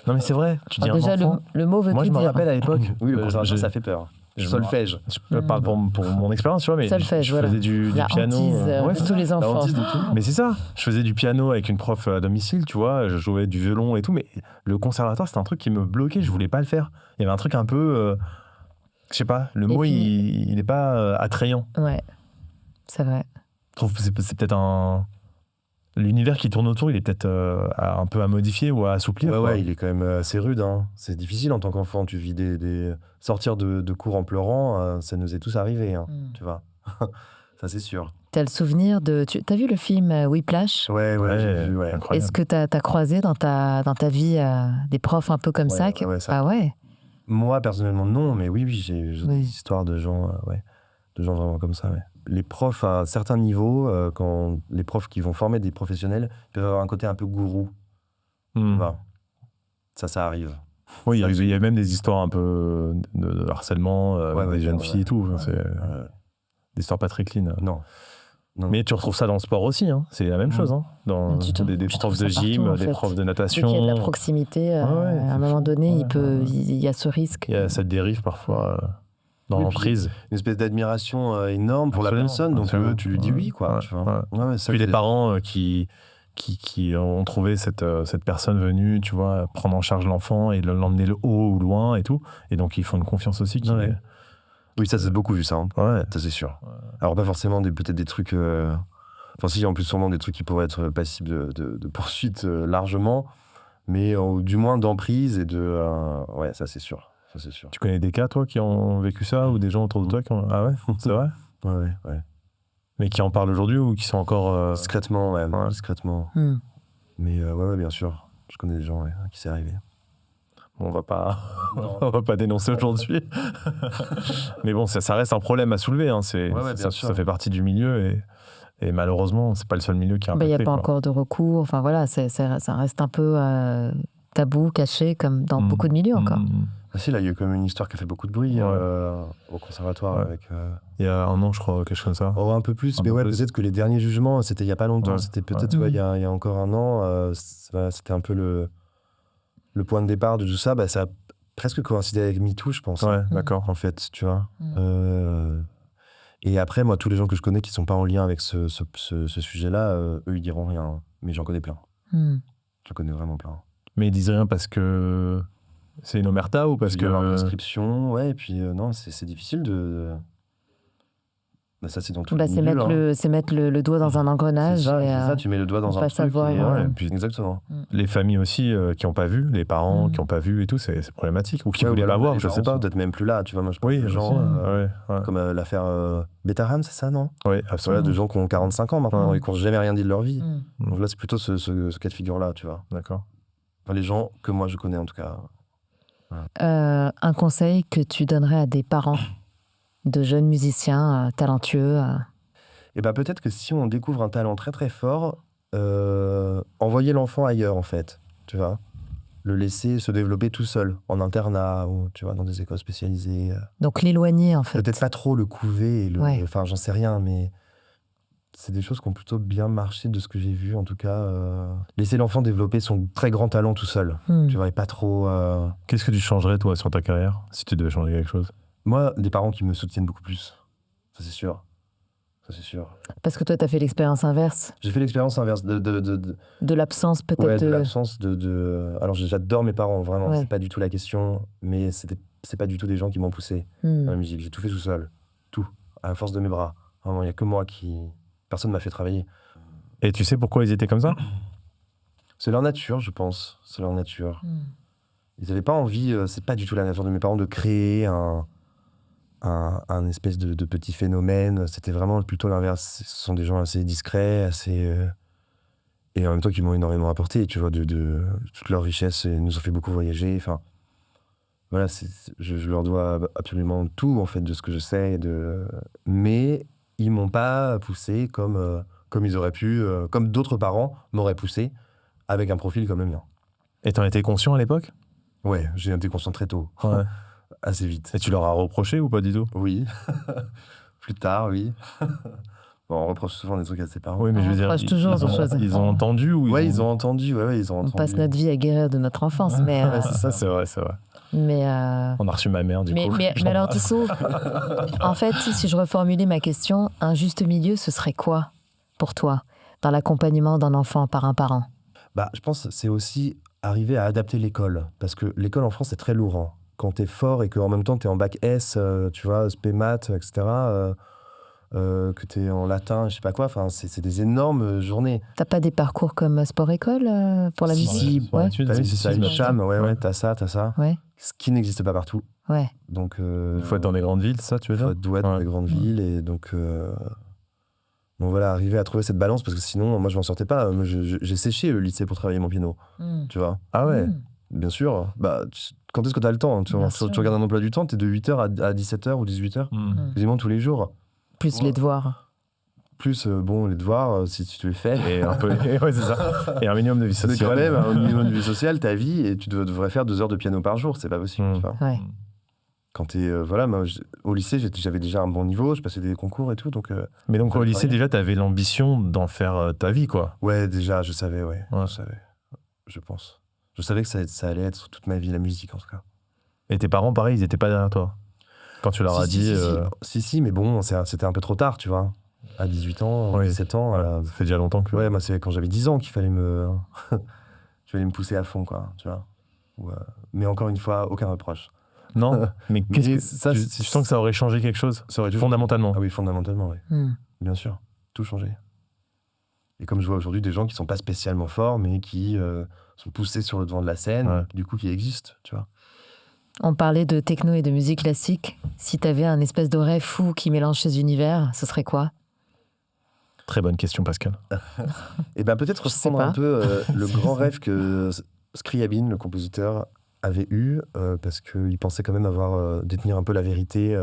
Non, mais c'est vrai. Tu dis un
Déjà,
enfant.
le mot veut
Moi,
tout
je me
dire.
rappelle à l'époque.
Oui, le conservatoire,
j'ai-
ça fait peur.
je
Solfège.
Je parle pour mon expérience, tu vois, mais
Solfège,
je
voilà.
faisais du
La
piano.
hantise
Ouais,
de
c'est
tous les
La
enfants.
hantise de tout le monde.
Mais c'est ça, je faisais du piano avec une prof à domicile, tu vois, je jouais du violon et tout, mais le conservatoire, c'était un truc qui me bloquait, je voulais pas le faire. Il y avait un truc un peu, je sais pas, le
Et
mot,
puis-
il est pas attrayant.
Ouais, c'est vrai.
Je trouve que c'est peut-être l'univers qui tourne autour, il est peut-être un peu à modifier ou à assouplir.
Ouais,
quoi.
ouais, il est quand même assez rude. Hein. C'est difficile en tant qu'enfant. Tu vis sortir de cours en pleurant, ça nous est tous arrivé, hein, tu vois. Ça, c'est sûr.
T'as le souvenir de... T'as vu le film Whiplash?
Ouais,
Ouais,
j'ai vu, ouais.
incroyable.
Est-ce que t'as croisé dans ta vie des profs un peu comme
Ouais,
ça
ouais, ça.
Ah ouais.
Moi, personnellement, non, mais oui, j'ai
Oui.
des histoires de gens, de gens vraiment comme ça, ouais. Les profs, à un certain niveau, quand les profs qui vont former des professionnels, peuvent avoir un côté un peu gourou.
Hmm.
Voilà. Ça arrive.
Oui, il y a même des histoires un peu de harcèlement avec des jeunes filles et tout. Enfin, c'est des histoires pas très clean.
Non.
Mais tu retrouves ça dans le sport aussi, hein. C'est la même chose. Hein. Dans
Tu
des
trouves
profs
ça
de gym,
partout, en
des
fait.
profs de
Dès
natation.
qu'il y a de la proximité,
Ouais,
à un
c'est
moment
fou.
donné,
Ouais,
il y a ce risque.
Il y a cette dérive parfois dans
Oui,
l'emprise.
Une espèce d'admiration énorme pour
Absolument,
la personne, donc
absolument.
tu lui dis oui, quoi.
Ouais,
Tu vois.
ouais.
Ouais, ça,
Puis les
c'est-
parents qui ont trouvé cette personne venue, tu vois, prendre en charge l'enfant et l'emmener le haut ou loin et tout. Et donc, ils font une confiance aussi.
Ouais. Oui, ça, c'est beaucoup vu, ça. Hein.
Ouais.
Ça, c'est sûr. Alors, pas forcément peut-être des trucs... Enfin, si, en plus, sûrement des trucs qui pourraient être passibles de poursuites largement, mais du moins d'emprise et de... ouais, ça, c'est sûr. Ça, c'est sûr.
Tu connais des cas, toi, qui ont vécu ça ou des gens autour de toi qui ont... Ah ouais, c'est vrai.
Ouais.
Mais qui en parlent aujourd'hui ou qui sont encore...
Discrètement, ouais,
ouais.
discrètement.
Hmm.
Mais ouais, bien sûr. Je connais des gens à qui c'est arrivé.
Bon, on va pas dénoncer aujourd'hui. Mais bon, ça reste un problème à soulever. Hein.
Ouais, bien sûr.
Ça fait partie du milieu et malheureusement, c'est pas le seul milieu qui a
Il
impacté.
n'y a pas
quoi.
encore de recours. Enfin voilà, ça reste un peu tabou, caché, comme dans beaucoup de milieux encore.
Ah si, là, il y a eu quand même une histoire qui a fait beaucoup de bruit au conservatoire.
Ouais.
Avec,
Il y a un an, je crois, quelque chose comme ça.
un peu plus,
Un
mais
peu
ouais,
plus.
peut-être que les derniers jugements, c'était il y a pas longtemps.
Ouais.
C'était peut-être
Ouais.
il y a encore un an. C'était un peu le point de départ de tout ça. Ça a presque coïncidé avec MeToo, je pense.
Ouais, d'accord.
En fait, tu vois. Et après, moi, tous les gens que je connais qui sont pas en lien avec ce sujet-là, eux, ils diront rien. Mais j'en connais plein. J'en connais vraiment plein.
Mais ils disent rien parce que c'est une omerta ou parce
Il y a une
que...
inscription, ouais, et puis non, c'est difficile de... ça, c'est dans tout le
C'est
milieu.
mettre le doigt dans un engrenage.
C'est
et,
ça, tu mets le doigt dans
faut
un
pas
truc.
savoir,
et,
ouais.
et puis, exactement.
Les familles aussi qui n'ont pas vu, les parents qui n'ont pas vu et tout, c'est problématique. Ou qui
Ouais,
voulaient
ou
pas
alors
voir,
les
je sais
parents
pas.
sont peut-être même plus là, tu vois. Moi, je pense
Oui,
que
genre, ouais.
comme l'affaire Betaram, c'est ça, non?
Oui,
Voilà,
absolument.
de gens qui ont 45 ans maintenant et qui n'ont jamais rien dit de leur vie.
Mm.
Donc là, c'est plutôt ce cas de figure-là, tu vois.
D'accord.
Enfin, les gens que moi, je connais, en tout cas.
Un conseil que tu donnerais à des parents de jeunes musiciens talentueux
Et peut-être que si on découvre un talent très très fort, envoyer l'enfant ailleurs en fait, tu vois, le laisser se développer tout seul, en internat ou tu vois, dans des écoles spécialisées.
Donc l'éloigner en fait.
Peut-être pas trop le couver,
Ouais.
enfin j'en sais rien, mais c'est des choses qui ont plutôt bien marché de ce que j'ai vu en tout cas. Laisser l'enfant développer son très grand talent tout seul, tu vois, et pas trop...
Qu'est-ce que tu changerais, toi, sur ta carrière, si tu devais changer quelque chose?
Moi, des parents qui me soutiennent beaucoup plus, ça c'est sûr. Ça c'est sûr.
Parce que toi, tu as fait l'expérience inverse.
J'ai fait l'expérience inverse
De l'absence peut-être
ouais, de l'absence de... Alors j'adore mes parents, vraiment,
Ouais.
c'est pas du tout la question, mais c'est pas du tout des gens qui m'ont poussé dans la musique. J'ai tout fait tout seul, tout, à la force de mes bras. Vraiment, il y a que moi qui... Personne m'a fait travailler.
Et tu sais pourquoi ils étaient comme ça?
C'est leur nature, je pense. C'est leur nature. Ils n'avaient pas envie, c'est pas du tout la nature de mes parents, de créer un espèce de petit phénomène. C'était vraiment plutôt l'inverse. Ce sont des gens assez discrets, assez... et en même temps qui m'ont énormément apporté, tu vois, de toute leur richesse, et nous ont fait beaucoup voyager. Enfin, voilà, je leur dois absolument tout, en fait, de ce que je sais. Mais ils m'ont pas poussé comme ils auraient pu, comme d'autres parents m'auraient poussé, avec un profil comme le mien.
Et t'en étais conscient à l'époque?
Ouais, j'ai été conscient très tôt,
Ouais.
assez vite.
Et tu leur as reproché ou pas du tout?
Oui, plus tard, oui. Bon, on reproche souvent des trucs à ses parents.
Oui, mais je veux dire,
reproche toujours des choses.
ils ont entendu ou
Ouais, ils ont entendu. Ouais, ils ont
On
entendu.
passe notre vie à guérir de notre enfance, mais...
Ouais, c'est ça, c'est vrai.
mais
On a reçu ma mère, du coup.
mais alors, Tissot, en fait, si je reformulais ma question, un juste milieu, ce serait quoi pour toi dans l'accompagnement d'un enfant par un parent?
Bah, je pense que c'est aussi arriver à adapter l'école. Parce que l'école en France, c'est très lourd. Hein. Quand t'es fort et qu'en même temps, t'es en bac S, tu vois, spé maths, etc., que t'es en latin, je sais pas quoi, c'est des énormes journées.
T'as pas des parcours comme sport-école pour la musique?
Ouais,
Ouais.
t'as une cham, ouais, t'as ça.
Ouais,
Ce qui n'existe pas partout.
ouais.
Donc,
Il faut être dans des grandes villes, ça, tu veux
faut
dire?
être doué dans les grandes villes. Et donc voilà, arriver à trouver cette balance, parce que sinon, moi, je m'en sortais pas. Moi, j'ai séché le lycée pour travailler mon piano, tu vois.
Ah ouais.
Bien sûr. Bah, quand est-ce que tu as le temps? Tu regardes un emploi du temps, tu es de 8h à 17h ou 18h, quasiment tous les jours.
Plus les devoirs.
Plus, bon, les devoirs, si tu les fais.
Et un peu, ouais, c'est ça. Et un minimum de vie
Mais
sociale.
quand même, un minimum de vie sociale, ta vie, et tu devrais faire 2 heures de piano par jour, c'est pas possible. Tu vois.
Ouais.
Quand t'es, voilà, moi, au lycée, j'avais déjà un bon niveau, je passais des concours et tout, donc...
Mais donc, au
Ouais,
lycée,
ouais.
déjà, t'avais l'ambition d'en faire ta vie, quoi.
Ouais, déjà, je savais,
Ouais.
je savais, je pense. Je savais que ça allait être toute ma vie, la musique, en tout cas.
Et tes parents, pareil, ils étaient pas derrière toi. Quand tu leur as dit...
Si, mais bon, c'était un peu trop tard, tu vois. À 18 ans,
Oui.
17 ans...
Ça fait déjà longtemps que...
Ouais, moi, c'est quand j'avais 10 ans qu'il fallait me... pousser à fond, quoi, tu vois. Mais encore une fois, aucun reproche.
Non, mais qu'est-ce que...
ça,
tu sens que ça aurait changé quelque chose,
Ça aurait tout
fondamentalement.
Ah oui, fondamentalement, oui. Bien sûr. Tout changé. Et comme je vois aujourd'hui des gens qui sont pas spécialement forts, mais qui sont poussés sur le devant de la scène, du coup, qui existent, tu vois.
On parlait de techno et de musique classique. Si t'avais un espèce de rêve fou qui mélange ces univers, ce serait quoi?
Très bonne question, Pascal.
Et ben peut-être
Je sais
reprendre un
pas.
peu le grand rêve que Scriabine, le compositeur, avait eu, parce qu'il pensait quand même avoir détenir un peu la vérité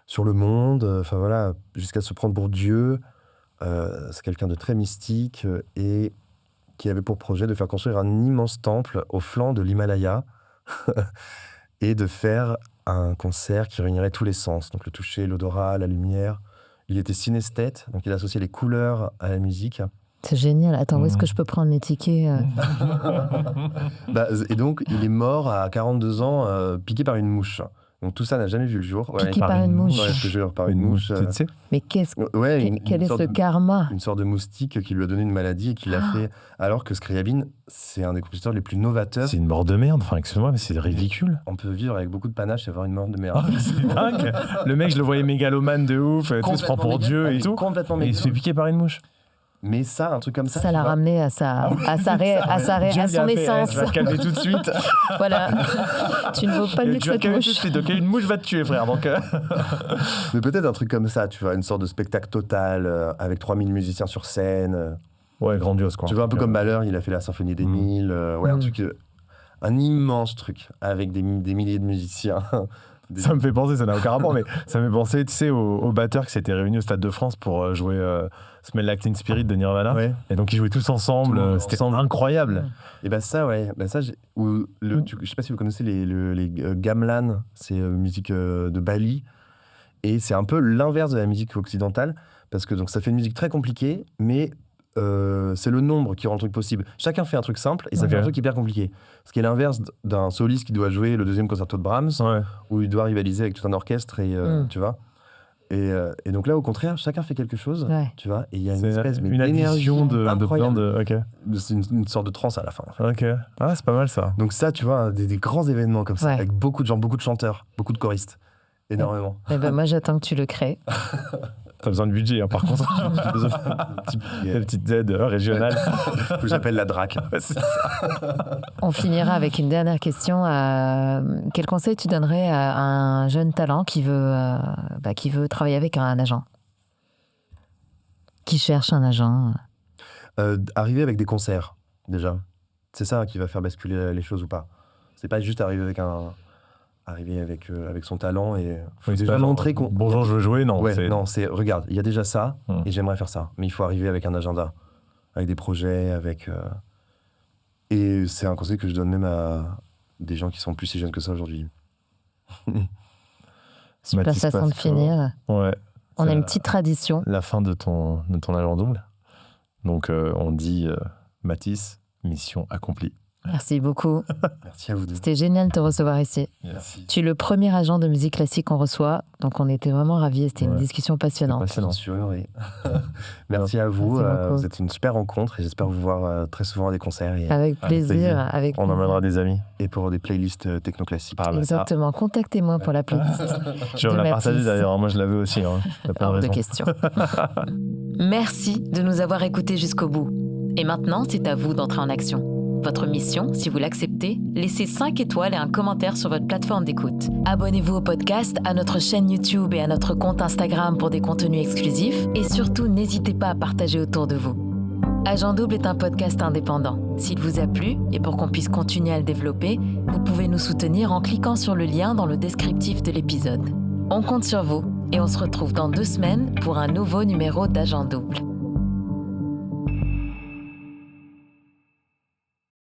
sur le monde, enfin voilà, jusqu'à se prendre pour Dieu. C'est quelqu'un de très mystique et qui avait pour projet de faire construire un immense temple au flanc de l'Himalaya et de faire un concert qui réunirait tous les sens, donc le toucher, l'odorat, la lumière. Il était synesthète, donc il associait les couleurs à la musique.
C'est génial. Attends, où est-ce que je peux prendre mes tickets
Et donc, il est mort à 42 ans, piqué par une mouche. Donc tout ça n'a jamais vu le jour.
Piqué par une mouche.
Ouais, je te jure, par une mouche.
Tu sais,
Mais
Ouais,
quel est
sorte
ce karma?
une sorte de moustique qui lui a donné une maladie et qui l'a fait. Alors que Scriabine, c'est un des compositeurs les plus novateurs.
c'est une mort de merde. Enfin, excuse-moi, mais c'est ridicule.
On peut vivre avec beaucoup de panache et avoir une mort de merde.
C'est dingue. Le mec, je le voyais mégalomane de ouf. Tu sais, il se prend pour Dieu et tout.
Complètement
Et il se fait piquer par une mouche.
Mais ça, un truc comme ça.
Ça
tu
l'a
vois.
ramené à son essence.
Tu vas te calmer tout de suite.
Voilà. Tu ne vaux pas mieux que
Tu vas te
cette
calmer tout de
mouche.
suite. Donc, une mouche va te tuer, frère. Donc,
Mais peut-être un truc comme ça, tu vois, une sorte de spectacle total avec 3000 musiciens sur scène.
ouais, grandiose, quoi.
Tu vois, un peu comme Mahler, il a fait la symphonie des 1000. Ouais, un truc, un immense truc avec des milliers de musiciens.
Ça me fait penser, ça n'a aucun rapport, mais ça me fait penser, tu sais, aux batteurs qui s'étaient réunis au Stade de France pour jouer Smell Like Teen Spirit de Nirvana.
Ouais.
Et donc, ils jouaient tous ensemble. C'était incroyable.
Et ben ça, ouais. Ben ça, je sais pas si vous connaissez les gamelan, c'est musique de Bali. Et c'est un peu l'inverse de la musique occidentale, parce que donc, ça fait une musique très compliquée, mais c'est le nombre qui rend le truc possible. Chacun fait un truc simple, et ça fait un truc hyper compliqué. Ce qui est l'inverse d'un soliste qui doit jouer le deuxième concerto de Brahms, où il doit rivaliser avec tout un orchestre, et tu vois. Et donc là, au contraire, chacun fait quelque chose, tu vois, et il y a une espèce d'énergie
addition de plein
incroyable.
de... Ok.
C'est une sorte de transe à la fin. En fait.
Ok. Ah, c'est pas mal, ça.
Donc ça, tu vois, des grands événements comme ça,
Ouais.
avec beaucoup de gens, beaucoup de chanteurs, beaucoup de choristes. Énormément.
Eh ben, moi, j'attends que tu le crées.
T'as besoin de budget, hein, par contre. Des petites aides régionales.
Que j'appelle la DRAC.
Ouais, c'est ça.
On finira avec une dernière question. Quel conseil tu donnerais à un jeune talent qui veut travailler avec un agent? Qui cherche un agent?
Arriver avec des concerts, déjà. C'est ça qui va faire basculer les choses ou pas. C'est pas juste arriver avec son talent et faut
Oui, c'est
déjà
pas genre,
montrer qu'on...
bonjour, je veux jouer, non.
Ouais, non, c'est regarde, il y a déjà ça
Hum.
et j'aimerais faire ça. Mais il faut arriver avec un agenda, avec des projets, avec... Et c'est un conseil que je donne même à des gens qui sont plus si jeunes que ça aujourd'hui.
Super
Mathis
façon de
Pascal.
finir.
Ouais.
On a
C'est
une petite tradition.
la fin de ton agent double. Donc, on dit Mathis, mission accomplie.
Merci beaucoup.
Merci à vous deux.
C'était génial de te recevoir ici.
Merci.
Tu es le premier agent de musique classique qu'on reçoit, donc on était vraiment ravis. C'était une
Ouais.
discussion passionnante.
Passionnant.
Bien sûr, oui. Merci à vous.
Merci beaucoup.
Vous êtes une super rencontre et j'espère vous voir très souvent à des concerts
Avec
Avec
plaisir.
plaisir.
Avec
On
plaisir.
emmènera des amis.
et pour des playlists techno-classiques.
Exactement. Contactez-moi pour la playlist.
Je vais
de
me la partager
Mathis.
d'ailleurs. Moi, je l'avais aussi. Hein. T'as pas de
Hors de
raison.
question. Merci de nous avoir écoutés jusqu'au bout. Et maintenant, c'est à vous d'entrer en action. Votre mission, si vous l'acceptez, laissez 5 étoiles et un commentaire sur votre plateforme d'écoute. Abonnez-vous au podcast, à notre chaîne YouTube et à notre compte Instagram pour des contenus exclusifs. Et surtout, n'hésitez pas à partager autour de vous. Agent Double est un podcast indépendant. S'il vous a plu, et pour qu'on puisse continuer à le développer, vous pouvez nous soutenir en cliquant sur le lien dans le descriptif de l'épisode. On compte sur vous et on se retrouve dans 2 semaines pour un nouveau numéro d'Agent Double.